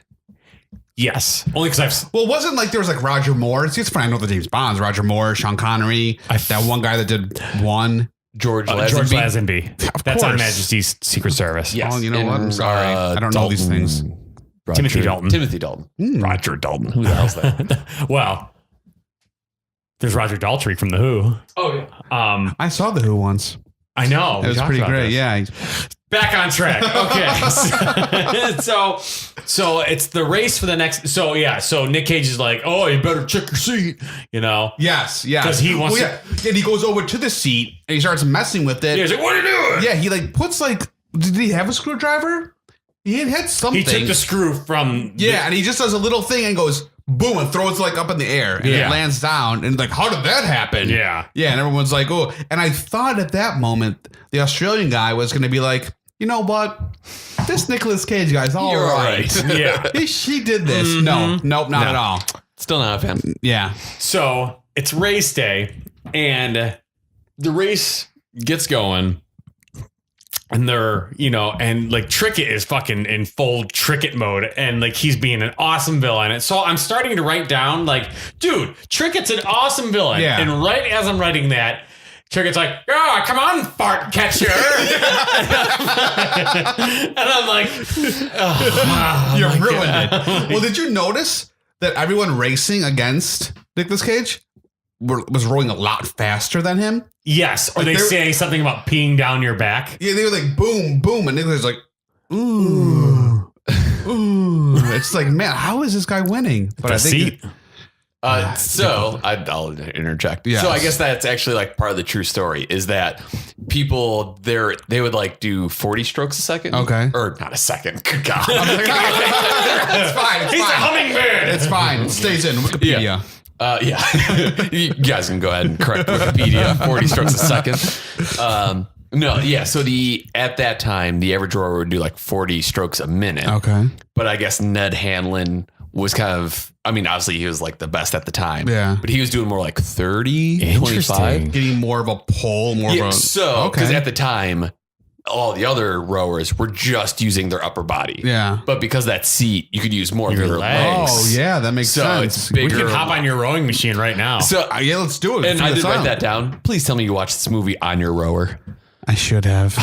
Yes, only because I've. Well, it wasn't like there was like Roger Moore. See, it's funny. I know the James Bonds. Roger Moore, Sean Connery. That one guy that did one. George George Of Lazenby. That's on course. Majesty's Secret Service. Yes. Oh, you know what? I'm And, sorry. I don't know these things. Timothy Dalton. Timothy Dalton. Roger Dalton. Who the hell's that? Well, there's Roger Daltrey from The Who. Oh, yeah. I saw the Who once. I know. It was pretty great. Yeah. Back on track. Okay. so it's the race for the next. So Nick Cage is like, oh, you better check your seat. You know? Yes. Yeah. 'Cause he wants And he goes over to the seat and he starts messing with it. He's like, what are you doing? Yeah. He like puts like. Did he have a screwdriver? He had something. He took the screw from. Yeah, and he just does a little thing and goes boom and throws it like up in the air and it lands down and like, how did that happen? Yeah. Yeah, and everyone's like, oh. And I thought at that moment the Australian guy was going to be like, you know what? This Nicolas Cage guy's all You're right. Yeah. He did this. Nope, not at all. Still not a fan. Yeah. So it's race day, and the race gets going, and they're, and like Trickett is fucking in full Trickett mode, and like he's being an awesome villain. And so I'm starting to write down, like, dude, Trickett's an awesome villain. Yeah. And right as I'm writing that, Trickett's like, oh, come on, fart catcher. And I'm like, You ruined it. Well, did you notice that everyone racing against Nicolas Cage was rolling a lot faster than him? yes. Or Like they they're- say something about peeing down your back. Yeah, they were like boom, boom, and Nicolas was like, ooh, ooh. It's like, man, how is this guy winning? But The I think seat. I'll interject. Yes. So I guess that's actually like part of the true story is that people they would like do 40 strokes a second. Okay. Or not a second. Good God. it's fine. It's He's a fine. hummingbird. It's fine. It stays in Wikipedia. Yeah. You guys can go ahead and correct Wikipedia. 40 strokes a second. No, yeah. So at that time, the average rower would do like 40 strokes a minute. Okay. But I guess Ned Hanlon was kind of, I mean, obviously he was like the best at the time. Yeah. But he was doing more like 30, Interesting. 25. Getting more of a pull, more Yeah, of a. so, because okay. at the time, all the other rowers were just using their upper body. Yeah. But because of that seat, you could use more of your legs. Oh, yeah, that makes So sense. it's bigger. We can hop on your rowing machine right now. So, Yeah, let's do it. and I Figure did this write out. that down. Please tell me you watched this movie on your rower. I should have.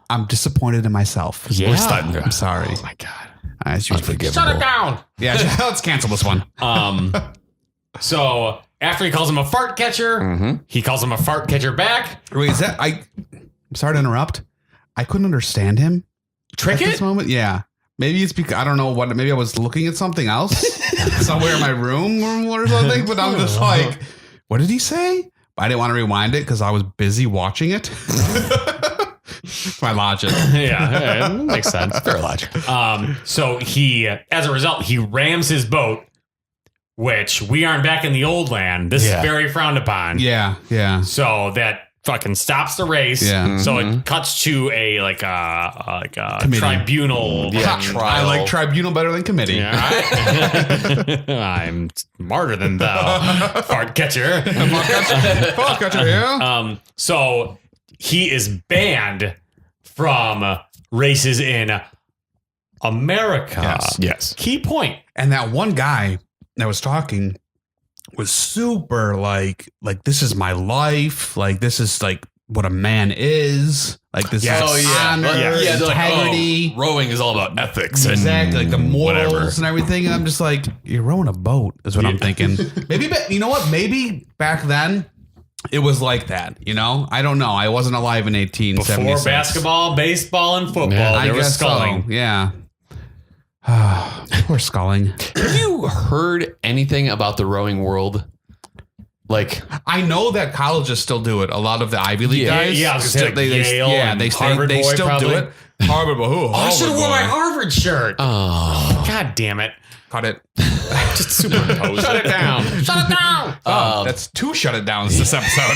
I'm disappointed in myself. Yeah. We're starting. I'm sorry. Oh my God. As usual. Shut it down. Yeah, let's cancel this one. So after he calls him a fart catcher, he calls him a fart catcher back. Wait, is that I'm sorry to interrupt. I couldn't understand him at this Trickett? moment. Yeah. Maybe it's because I don't know what. Maybe I was looking at something else somewhere in my room or something. But I'm just like, what did he say? But I didn't want to rewind it because I was busy watching it. My logic. Yeah, it makes sense. Fair logic. So he, as a result, he rams his boat, which we aren't back in the old land. This Yeah. is very frowned upon. Yeah. Yeah. So that fucking stops the race. Yeah. So it cuts to a Committee. tribunal. trial. I like tribunal better than committee. Yeah. I'm smarter than thou, fart catcher. Fuck, gotcha, yeah. So he is banned from races in America. Yes. Key point. And that one guy that was talking was super like this is my life. Like, this is like what a man is. Like, this Yes. is honor, they're like, integrity. rowing is all about ethics. Exactly, like the morals whatever. and everything. And I'm just like, you're rowing a boat is what I'm thinking. Maybe, you know what? Maybe back then it was like that. You know, I don't know. I wasn't alive in 1876. Before basketball, baseball, and football, Yeah, there was sculling. So. Yeah. Poor sculling. Have you heard anything about the rowing world? Like, I know that colleges still do it. A lot of the Ivy League guys. yeah, I was gonna say, like, Yale and they Harvard boy still probably. do it. Harvard boy. Oh, I should have worn my Harvard shirt. oh, God damn it. Cut it. Just superimpose. Shut it down. Shut it down. That's 2 shut it downs this episode.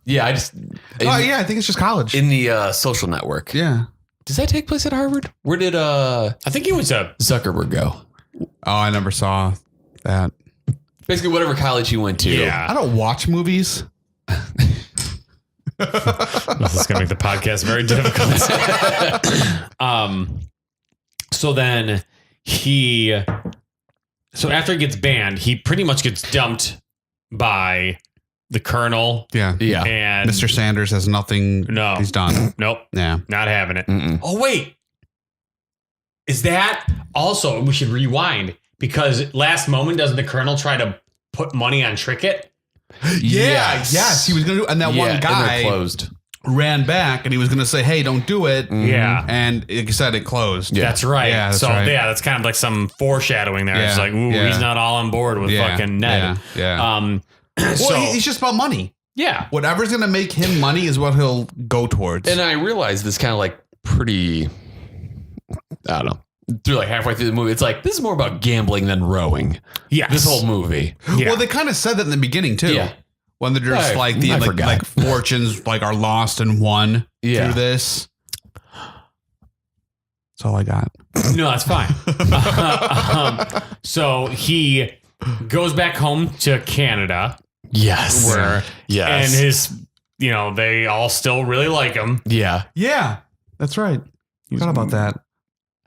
yeah, I just yeah, I think it's just college. in the social network. Yeah. Does that take place at Harvard? Where did I think he was a. Zuckerberg go? Oh, I never saw that. Basically, whatever college he went to. I Yeah. don't watch movies. This is gonna make the podcast very difficult. So then so after he gets banned, he pretty much gets dumped by the colonel. Yeah. Yeah. And Mr. Sanders has nothing. No. He's done. Nope, Yeah. not having it. Mm-mm. Oh wait, is that also? We should rewind because last moment doesn't the colonel try to put money on Trickett? Yes. He was gonna do, and that Yeah, one and they're guy closed. ran back, and he was gonna say, "Hey, don't do it." Yeah. And like you said, it closed. Yeah. That's right. Yeah, that's so right. yeah, that's kind of like some foreshadowing there. It's Yeah, like, ooh, yeah. he's not all on board with fucking Ned. Yeah. Well, So he's just about money. yeah, Whatever's gonna make him money is what he'll go towards. And I realized this kind of like pretty, I don't know, through like halfway through the movie, it's like, this is more about gambling than rowing. yes. This whole movie. Yeah. Well, they kind of said that in the beginning too. Yeah. When they're just I like forgot. like fortunes like are lost and won Yeah. through this. That's all I got. No, that's fine. So he goes back home to Canada, Yes. where Yes. and his, they all still really like him. Yeah. Yeah, that's right. Forgot about that.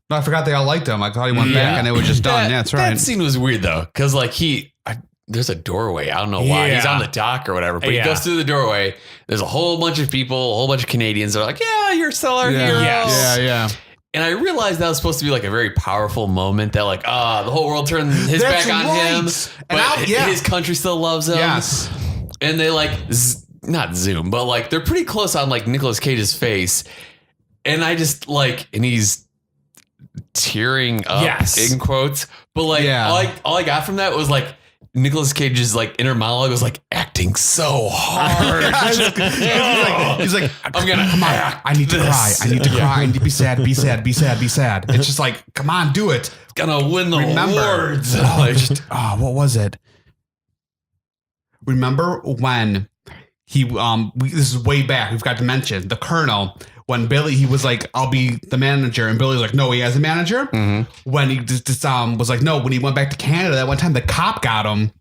No, I forgot they all liked him. I thought he went back and it was just done. Yeah, that's right. That scene was weird though, because like there's a doorway. I don't know why. Yeah. He's on the dock or whatever, but Yeah. he goes through the doorway. There's a whole bunch of people, a whole bunch of Canadians. They're like, "Yeah, you're still our hero." Yes. Yeah. And I realized that was supposed to be like a very powerful moment that like, the whole world turned his That's back on right. him, And but yeah. his country still loves him. Yes. And they like, not zoom, but like they're pretty close on like Nicolas Cage's face. And I just like, and he's tearing up Yes. in quotes. But like, Yeah. all I got from that was like, Nicolas Cage's like inner monologue was like acting so hard. He's like, I'm gonna come on. act I need to this. cry. I need to cry. I need to be sad. Be sad. Be sad. Be sad. It's just like, come on, do it. Gonna win the Remember. awards. What was it? Remember when he this is way back. We've got to mention the colonel. When Billy, he was like, "I'll be the manager," and Billy was like, "No, he has a manager." When he just was like, "No," when he went back to Canada that one time, the cop got him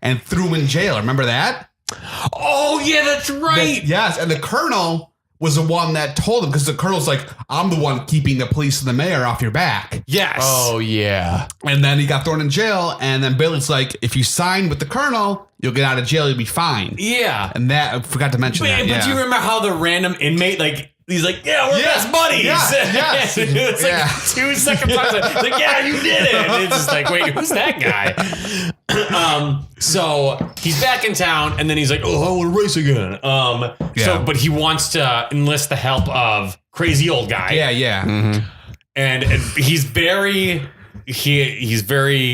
and threw him in jail. Remember that? Oh yeah, that's right. Yes, and the colonel was the one that told him because the colonel's like, "I'm the one keeping the police and the mayor off your back." Yes. Oh yeah. And then he got thrown in jail, and then Billy's like, "If you sign with the colonel, you'll get out of jail. You'll be fine." Yeah. And that I forgot to mention that. But Yeah. do you remember how the random inmate he's like, "Yeah, we're best buddies." Yes. It's like Yeah. 2 seconds. Like, yeah, you did it. And it's just like, wait, who's that guy? So he's back in town, and then he's like, "Oh, I want to race again." Yeah. But he wants to enlist the help of crazy old guy. Yeah. and he's very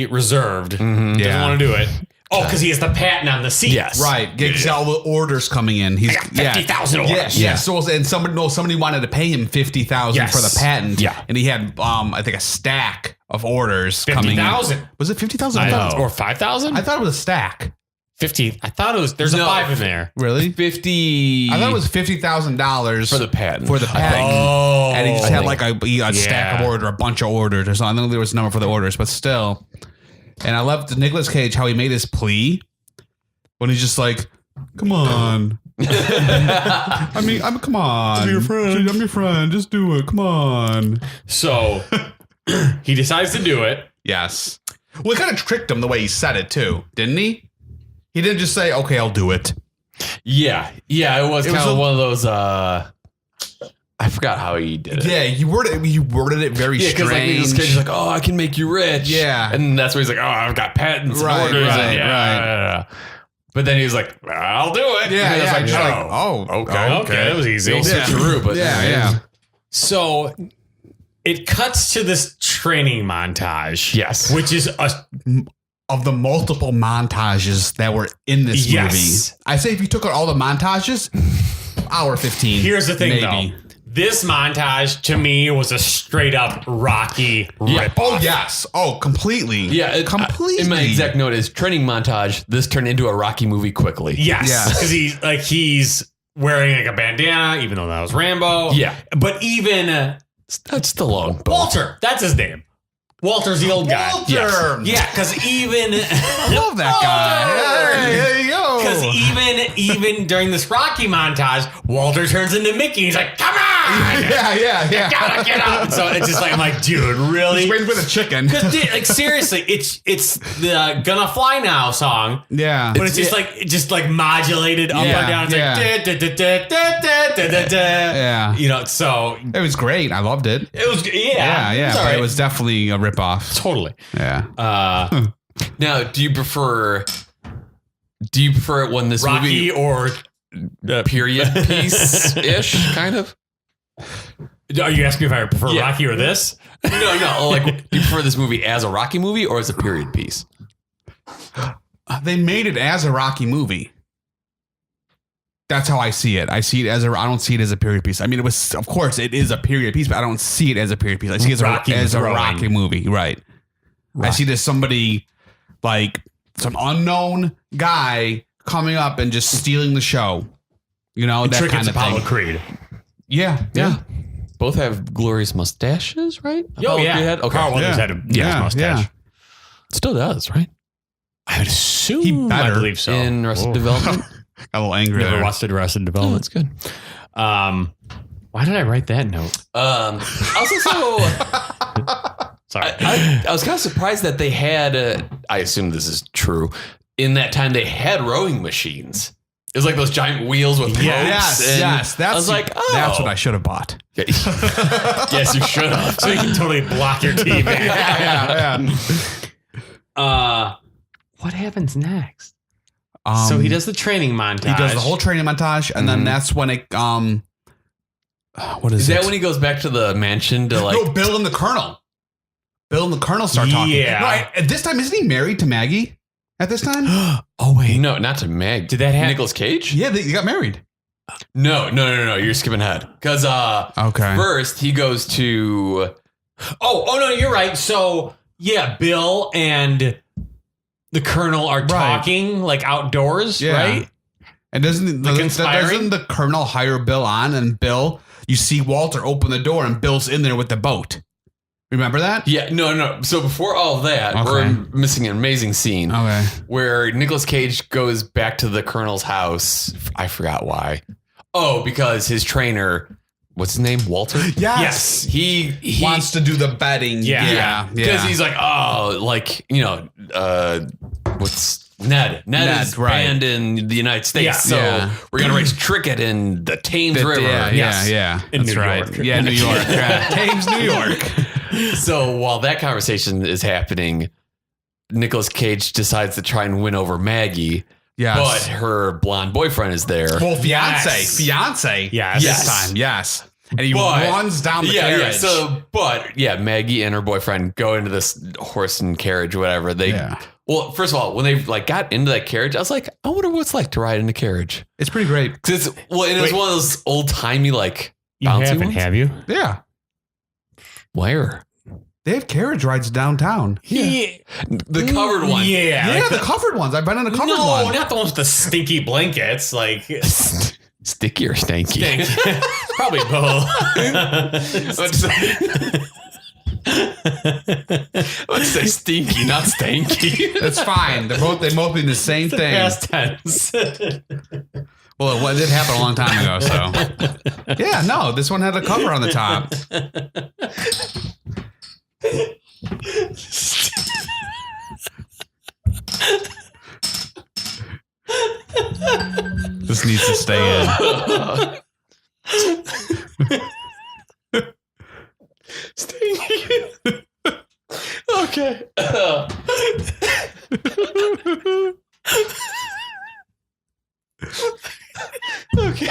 reserved. Doesn't Yeah. want to do it. Oh, because he has the patent on the seat. Yes. Right. Gets all the orders coming in. He's got 50,000 orders. Yes. Yeah. Yes. So, and somebody wanted to pay him $50,000 Yes. for the patent. Yeah. And he had I think a stack of orders coming in. 50,000. Was it 50,000? I know. Or 5,000? I thought it was a stack. 50. I thought it was. There's a 5 in there. Really? 50. I thought it was $50,000 for the patent. For the patent. Oh, And he just had like a stack of orders, a bunch of orders or something. I think there was a number for the orders, but still. And I loved Nicolas Cage, how he made his plea when he's just like, come on. Come on. I'm your friend. I'm your friend. Just do it. Come on. So he decides to do it. Yes. Well, it kind of tricked him the way he said it too, didn't he? He didn't just say, okay, I'll do it. Yeah. It was kind of one of those, I forgot how he did it. Yeah, you worded it very strange. Because like Nicolas Cage is like, oh, I can make you rich. Yeah. And that's where he's like, oh, I've got patents and orders. Right. But then he was like, I'll do it. Yeah, and yeah. Like, Okay, that was easy. Switcheroo, but Yeah. So it cuts to this training montage. Yes. Which is Of the multiple montages that were in this movie. I say if you took out all the montages, hour 15. Here's the thing, maybe. though. This montage, to me, was a straight-up Rocky rip. Oh, yes. Oh, completely. Yeah, completely. In my exact note is training montage. This turned into a Rocky movie quickly. Yes. Because he's wearing like a bandana, even though that was Rambo. Yeah. But even... That's Stallone. Walter. That's his name. Walter's the old guy. Walter. Yes. Yeah, because even... I love that guy. Hey, there you go. Because even during this Rocky montage, Walter turns into Mickey. He's like, come on! Yeah. Gotta get up. So it's just like, I'm like, dude, really? He's waiting for the chicken. Like, seriously, it's the Gonna Fly Now song. Yeah. But it's just like modulated up and down. It's like, Yeah. You know, so... It was great. I loved it. It was, yeah. But it was definitely a ripoff. Totally. Yeah. Now, do you prefer it when this Rocky movie or period piece ish kind of? Are you asking me if I prefer Rocky or this? No. Like, do you prefer this movie as a Rocky movie or as a period piece? They made it as a Rocky movie. That's how I see it. I see it as I don't see it as a period piece. I mean, of course it is a period piece, but I don't see it as a period piece. I see it as a Rocky movie. Right. I see it as somebody like some unknown guy coming up and just stealing the show. You know, that kind of Apollo thing. Creed. Yeah. Both have glorious mustaches, right? Oh, yeah. Okay. Carl Weathers had a mustache. Yeah. Still does, right? I would assume He better. I believe so. In Arrested Development. Got a little angry Never there. watched Arrested Oh, Development. that's good. Why did I write that note? Also, Sorry. I was kind of surprised that they had, I assume this is true, in that time they had rowing machines. It was like those giant wheels with ropes. Yes. I was like, oh. That's what I should have bought. Yes, you should have. So you can totally block your TV. What happens next? So he does the training montage. He does the whole training montage, and then that's when it. What is Is it? that when he goes back to the mansion to like? No, Bill and the Colonel. Bill and the Colonel start talking. Yeah. No, at this time, isn't he married to Maggie? At this time? Oh wait, No, not to Meg. Did that happen? Nicolas Cage? Yeah, they got married. No. You're skipping ahead. Because Okay. first he goes to. Oh no, you're right. So yeah, Bill and the Colonel are talking like outdoors, right? And doesn't the Colonel hire Bill on, and Bill, you see Walter open the door, and Bill's in there with the boat. Remember that? Yeah, no. So before all that, we're missing an amazing scene where Nicolas Cage goes back to the Colonel's house. I forgot why. Oh, because his trainer, what's his name? Walter? Yes. He wants to do the betting. Yeah. Because he's like, what's Ned? Ned is banned in the United States. So we're going to race cricket in the Thames River. Yeah. That's right. Yeah, New York. Thames, New York. So while that conversation is happening, Nicolas Cage decides to try and win over Maggie. Yes. But her blonde boyfriend is there. Well, fiance. Yes. This time. Yes. And he runs down the carriage. Maggie and her boyfriend go into this horse and carriage, whatever. Well, first of all, when they like got into that carriage, I was like, I wonder what it's like to ride in a carriage. It's pretty great. It was one of those old timey like you bouncy haven't, ones. have you? Yeah. Where? They have carriage rides downtown. The covered one. Yeah, the covered ones. I've been in a covered one. No, not the ones with the stinky blankets. Like Sticky or stanky? Probably both. Let's say stinky, not stanky. That's fine. They both mean the same thing. Past tense. Well, it did happen a long time ago, so. Yeah, no, this one had a cover on the top. This needs to stay in. Okay. Okay.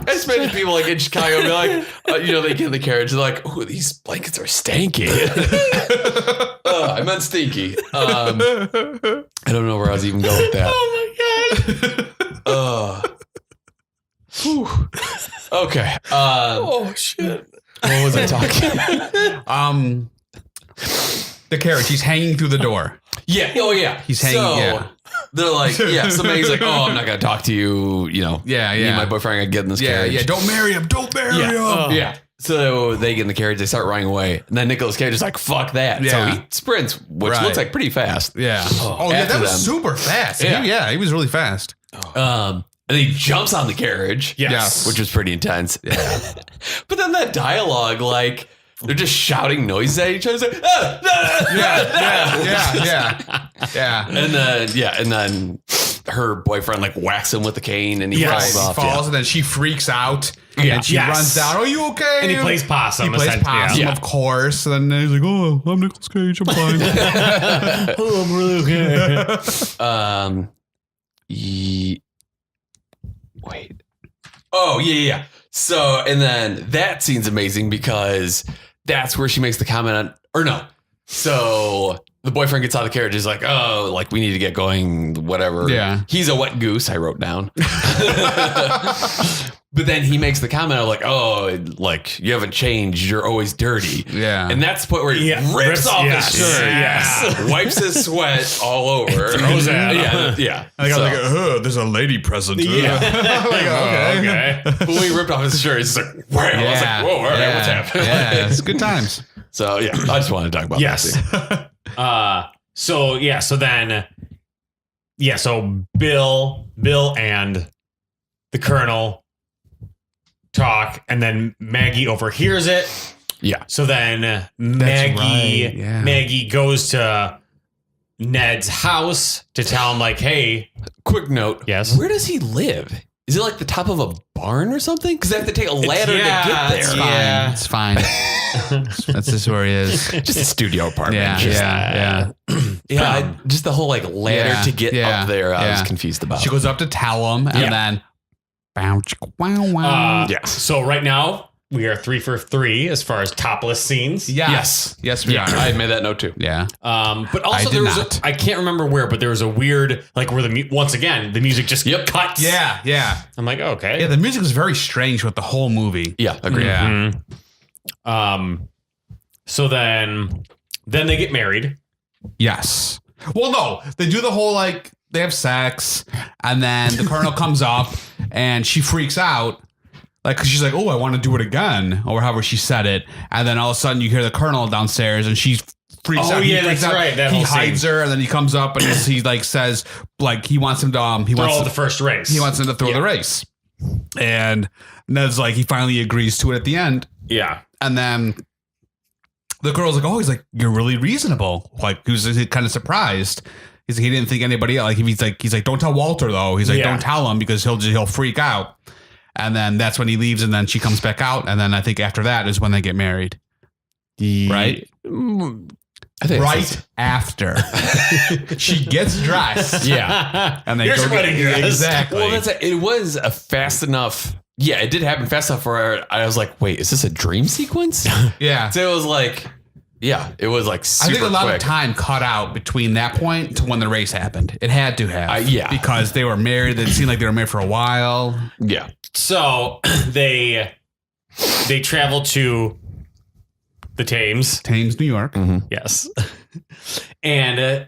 As many people like in Chicago be like, they get in the carriage, they're like, "Oh, these blankets are stanky." I meant stinky. I don't know where I was even going with that. Oh my god. Okay. Oh shit. What was I talking? The carriage. He's hanging through the door. Yeah. Oh yeah. He's hanging. So, they're like, somebody's like, "Oh, I'm not gonna talk to you." Me and my boyfriend are gonna get in this carriage. Yeah. Don't marry him. Don't marry him. Yeah. So they get in the carriage, they start running away. And then Nicolas Cage is like, "Fuck that." Yeah. So he sprints, which looks like pretty fast. Yeah. That was super fast. Yeah. He was really fast. And he jumps on the carriage. Yes. Which was pretty intense. Yeah. But then that dialogue, like, they're just shouting noises at each other. It's like, Yeah. And then her boyfriend like whacks him with the cane and he falls off. And then she freaks out. And she runs down. Are you okay? And he plays possum. He plays possum, of course. And then he's like, "Oh, I'm Nicolas Cage. I'm fine." Oh, I'm really okay. Wait. Oh, yeah. So, and then that scene's amazing because that's where she makes the comment on, or no. So the boyfriend gets out of the carriage. Is like, "Oh, like we need to get going, whatever." Yeah. He's a wet goose, I wrote down. But then he makes the comment of like, "Oh, like you haven't changed. You're always dirty." Yeah. And that's the point where he rips off his shirt. Yes. Wipes his sweat all over. Throws at him. Yeah. I got like, there's a lady present. Yeah. Okay. But when he ripped off his shirt, he's just like, "Wow." I was like, "Whoa, all right, what's happening?" Yeah, it's good times. So yeah, I just wanted to talk about that scene. So Bill and the Colonel talk, and then Maggie overhears it. Yeah. So then Maggie goes to Ned's house to tell him like, "Hey." Quick note. Yes. Where does he live? Is it like the top of a barn or something? Because they have to take a ladder to get there. Yeah. It's fine. That's just where he is. Just a studio apartment. Yeah. Just the whole like ladder to get up there. I was confused about. She goes up to tell him, and then bounce. Wow. So right now we are 3 for 3 as far as topless scenes. Yes, we are. I made that note too. Yeah. But also there was I can't remember where, but there was a weird like where once again the music just cuts. Yeah. I'm like, okay. Yeah, the music is very strange with the whole movie. Yeah, agree. Yeah. So then they get married. Yes. Well, no, they do the whole like they have sex, and then the Colonel comes up and she freaks out. Like, cause she's like, "Oh, I want to do it again," or however she said it. And then all of a sudden you hear the Colonel downstairs and she freaks out. Yeah, that's right. That he hides her, and then he comes up and he like says, like, he wants him to, throw the first race. He wants him to throw the race. And Ned's like, he finally agrees to it at the end. Yeah. And then the girl's like, "Oh," he's like, "You're really reasonable." Like, he was kind of surprised. He's like, he didn't think anybody else. Like, he's like, "Don't tell Walter though." He's like, "Don't tell him because he'll freak out." And then that's when he leaves, and then she comes back out, and then I think after that is when they get married. Right? I think right after she gets dressed. Yeah. And they Here's go wedding dress. Exactly. Well, it was a fast enough. Yeah, it did happen fast enough where I was like, "Wait, is this a dream sequence?" Yeah. So it was like, it was like super I think a lot quick. of time cut out between that point to when the race happened. It had to have. Yeah. Because they were married. It seemed like they were married for a while. Yeah. So they travel to the Thames. Thames, New York. Yes. And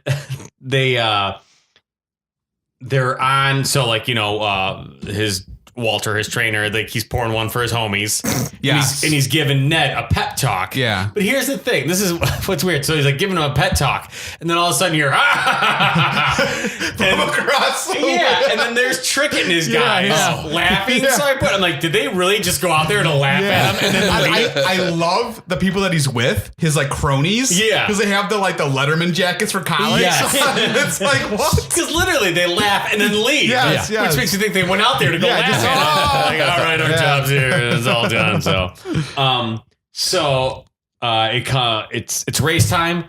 they're on, so like, his Walter, his trainer, like he's pouring one for his homies. Yes. And he's giving Ned a pep talk. Yeah. But here's the thing. This is what's weird. So he's like giving him a pep talk. And then all of a sudden you're From across the way. and then there's tricking his guys laughing. Yeah. So I'm like, did they really just go out there to laugh at him and then leave? I love the people that he's with, his like cronies. Yeah. Because they have the Letterman jackets for college. Yes. It's like, what? Because literally they laugh and then leave. Yes, yes. Which makes you think they went out there to go laugh just, at him. Like, all right, our job's here. It's all done. It's race time.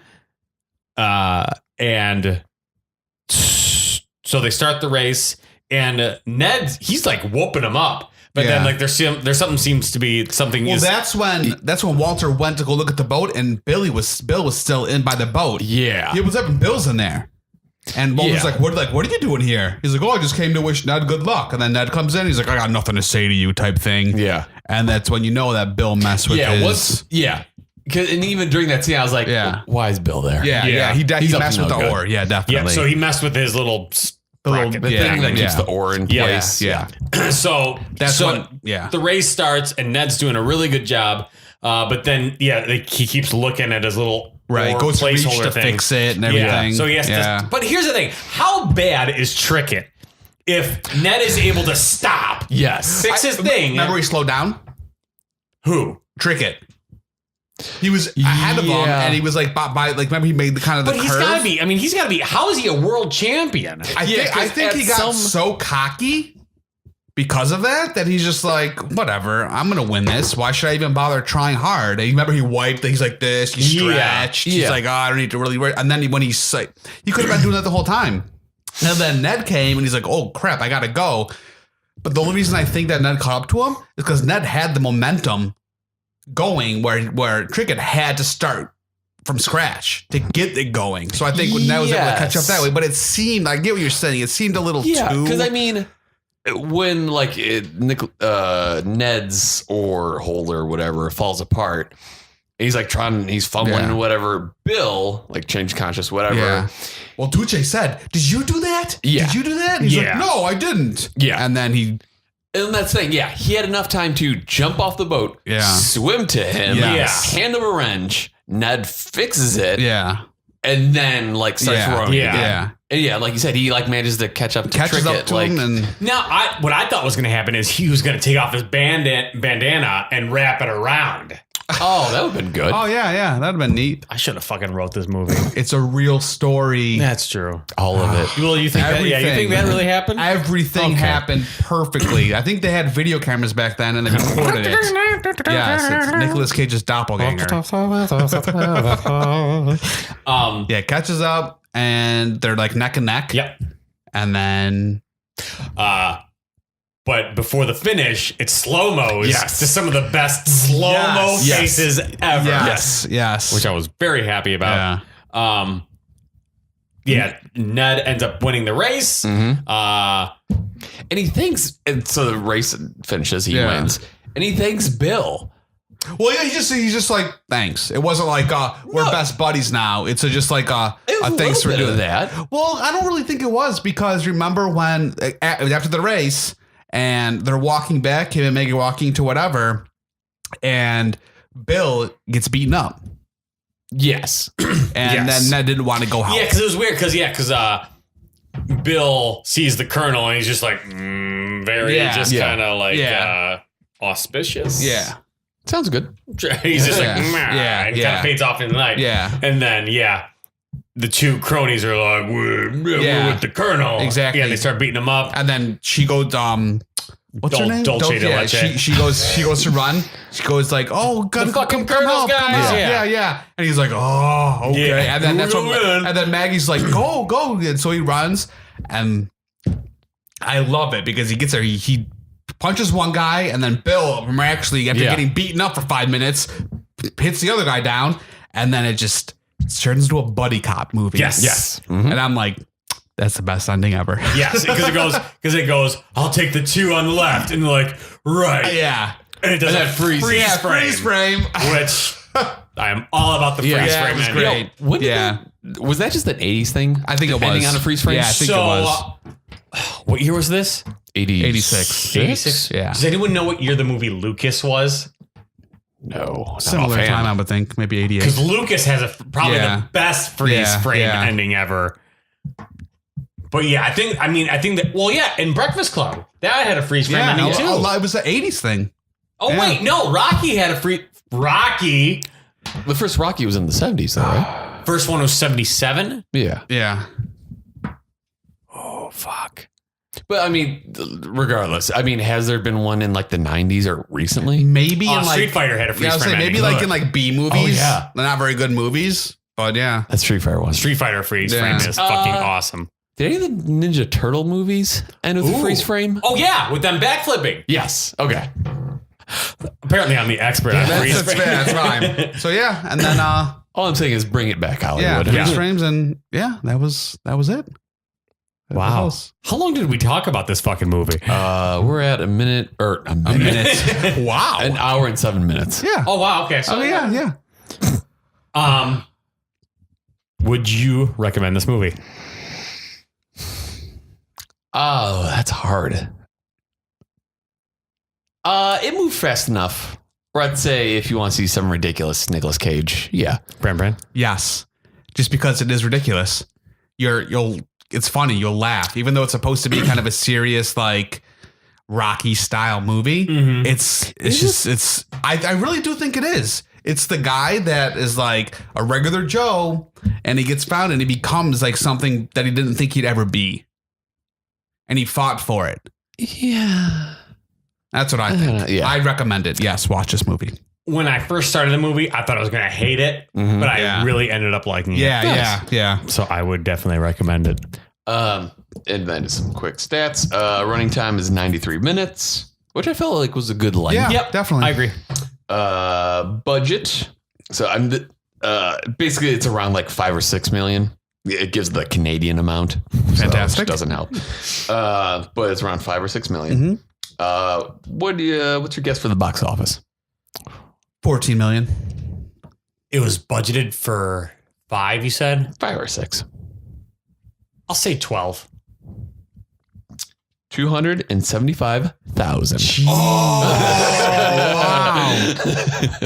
And so they start the race and Ned, he's like whooping him up. But then like there's something seems to be something. Well, that's when Walter went to go look at the boat and Bill was still in by the boat. Yeah. It was up and Bill's in there. And Walter's like, what are you doing here? He's like, oh, I just came to wish Ned good luck. And then Ned comes in. He's like, I got nothing to say to you type thing. Yeah. And that's when you know that Bill messed with his... And even during that scene, I was like, why is Bill there? Yeah. He messed with the oar. Yeah, definitely. Yeah, so he messed with his little sprocket. The thing that keeps the oar in place. Yeah. So the race starts and Ned's doing a really good job. But then, he keeps looking at his little goes to reach to thing. fix it and everything. Yeah. So he has to. But here's the thing: how bad is Trick It if Ned is able to stop? Yes. Fix his thing. Remember he slowed down? Who? Trick It. He was ahead of him, and he was like by remember he made the kind of the curve. But he's got to be. How is he a world champion? I think he got so cocky because of that he's just like, whatever, I'm gonna win this. Why should I even bother trying hard? And remember he wiped. He's like this. He stretched. He's like, oh, I don't need to really work. And then when he's like, he could have been doing that the whole time. And then Ned came and he's like, oh crap, I gotta go. But the only reason I think that Ned caught up to him is because Ned had the momentum going where Trickett had to start from scratch to get it going. So I think Ned was able to catch up that way. But it seemed, I get what you're saying, it seemed a little too... Because when like Ned's or holder or whatever falls apart, he's like he's fumbling and whatever. Bill like changed conscious, whatever. Yeah. Well, Duce said, "Did you do that? Yeah. Did you do that?" And he's like, "No, I didn't." Yeah. And then and that's the thing. Yeah, he had enough time to jump off the boat, swim to him, hand him a wrench. Ned fixes it, and then like starts rowing. And like you said, he like manages to catches up to him. And now, what I thought was going to happen is he was going to take off his bandana and wrap it around. Oh, that would have been good. Oh yeah, that'd have been neat. I should have fucking wrote this movie. It's a real story. That's true. All of it. Well, you think everything. that? Yeah, you think that really happened? Everything happened perfectly. I think they had video cameras back then and they recorded it. Yes, it's Nicolas Cage's doppelganger. Catches up and they're like neck and neck. Yep. And then but before the finish, it's slow-mos to some of the best slow-mo faces ever. Yes. Which I was very happy about. Ned ends up winning the race. And he thinks, and so the race finishes, he wins. And he thanks Bill. Well, yeah, he's just like, thanks. It wasn't like we're best buddies now. It's just like a thanks for doing that. Well, I don't really think it was because remember when after the race and they're walking back, him and Megan walking to whatever, and Bill gets beaten up. Yes, and then Ned didn't want to go help. Yeah, because it was weird. Because Bill sees the Colonel and he's just like kind of like auspicious. Yeah. Sounds good. He's just and kind of fades off in the night. Yeah. And then, the two cronies are like, we're with the Colonel. Exactly. Yeah, they start beating him up. And then she goes, what's her name? Dolce de Leche. She goes to run. She goes like, oh, God, the fucking come Colonel's help, guys. come help. Yeah. And he's like, oh, okay. Yeah. And then and then Maggie's like, go. And so he runs. And I love it because he gets there. He punches one guy, and then Bill, after getting beaten up for 5 minutes, hits the other guy down, and then it just turns into a buddy cop movie. Yes. And I'm like, That's the best ending ever. Yes, because it goes, I'll take the 2 on the left. And they're like, right. Yeah. And it does that freeze frame. Which I am all about the freeze frame. It was great. Was that just an 80s thing? I think it was. Ending on a freeze frame? Yeah, I think it was. What year was this? 86. 86? Yeah. Does anyone know what year the movie Lucas was? No. Similar time, I would think. Maybe 88. Because Lucas has probably the best freeze frame ending ever. But yeah, I think that, in Breakfast Club, that had a freeze frame ending too. It was an 80s thing. Oh, wait, no, Rocky had a Rocky. The first Rocky was in the 70s, though, right? First one was 77? Yeah. Yeah. Oh, fuck. But I mean, regardless, has there been one in like the 90s or recently? Maybe in Street Fighter had a freeze frame ending. Maybe like in like B movies. Oh, yeah. They're not very good movies, but yeah. That's Street Fighter 1. Street Fighter freeze frame is fucking awesome. Did any of the Ninja Turtle movies end with a freeze frame? Oh, yeah, with them backflipping. Yes. Okay. Apparently, I'm the expert on freeze frame. That's fine. So yeah, and then all I'm saying is bring it back, Hollywood. freeze frames, and that was it. Wow. How long did we talk about this fucking movie? We're at a minute. Wow. An hour and 7 minutes. Yeah. Oh, wow. Okay. So yeah. Would you recommend this movie? Oh, that's hard. It moved fast enough. Or I'd say if you want to see some ridiculous Nicolas Cage, yeah. Bran? Yes. Just because it is ridiculous. It's funny, you'll laugh. Even though it's supposed to be kind of a serious, like Rocky style movie. Mm-hmm. I really do think it is. It's the guy that is like a regular Joe and he gets found and he becomes like something that he didn't think he'd ever be. And he fought for it. Yeah. That's what I think. I recommend it. Yes, watch this movie. When I first started the movie, I thought I was going to hate it, but I really ended up liking it. Yeah. So I would definitely recommend it. And then some quick stats. Running time is 93 minutes, which I felt like was a good length. Yeah, yep, definitely. I agree. Budget. So basically it's around like 5 or 6 million. It gives the Canadian amount. Fantastic. Which doesn't help. But it's around 5 or 6 million. Mm-hmm. What's your guess for the box office? 14 million. It was budgeted for 5, you said? 5 or 6. I'll say 12. 275,000.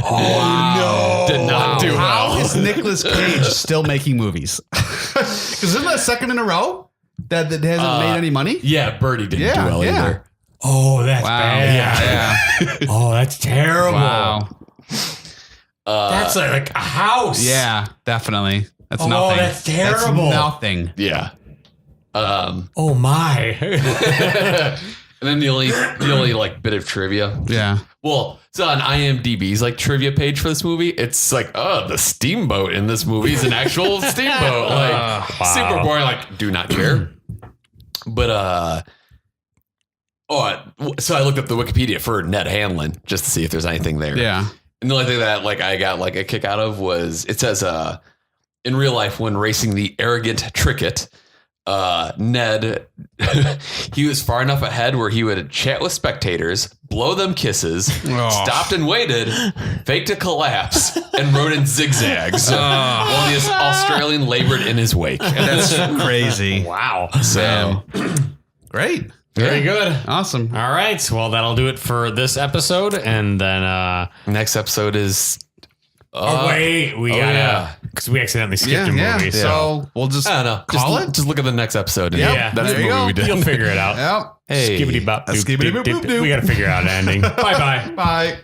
Wow. Did not do well. How is Nicolas Cage still making movies? Because isn't that second in a row that hasn't made any money? Yeah, Birdie didn't do well either. Oh, that's bad. Yeah. Oh, that's terrible. Wow. That's like a house. Yeah, definitely. That's nothing. Oh, that's terrible. That's nothing. Yeah. Oh my. And then the only like bit of trivia. Yeah. Well, it's on IMDb's like trivia page for this movie. It's like, the steamboat in this movie is an actual steamboat. Like super boring. Like, do not care. But so I looked up the Wikipedia for Ned Hanlon just to see if there's anything there. Yeah. And the only thing that like I got like a kick out of was it says in real life when racing the arrogant Trickett, Ned, he was far enough ahead where he would chat with spectators, blow them kisses, stopped and waited, faked a collapse, and rode in zigzags while the Australian labored in his wake. That's crazy. Wow. So Great. Very good. Awesome. All right. Well, that'll do it for this episode. And then next episode is we gotta because we accidentally skipped a movie. So we'll just I don't know. call it. Just look at the next episode. And Yeah, that's there the you movie go. we did. You'll figure it out. Yep. Hey. Skibbity bop. Skibbity boop boop doop. We got to figure out an ending. Bye bye. Bye.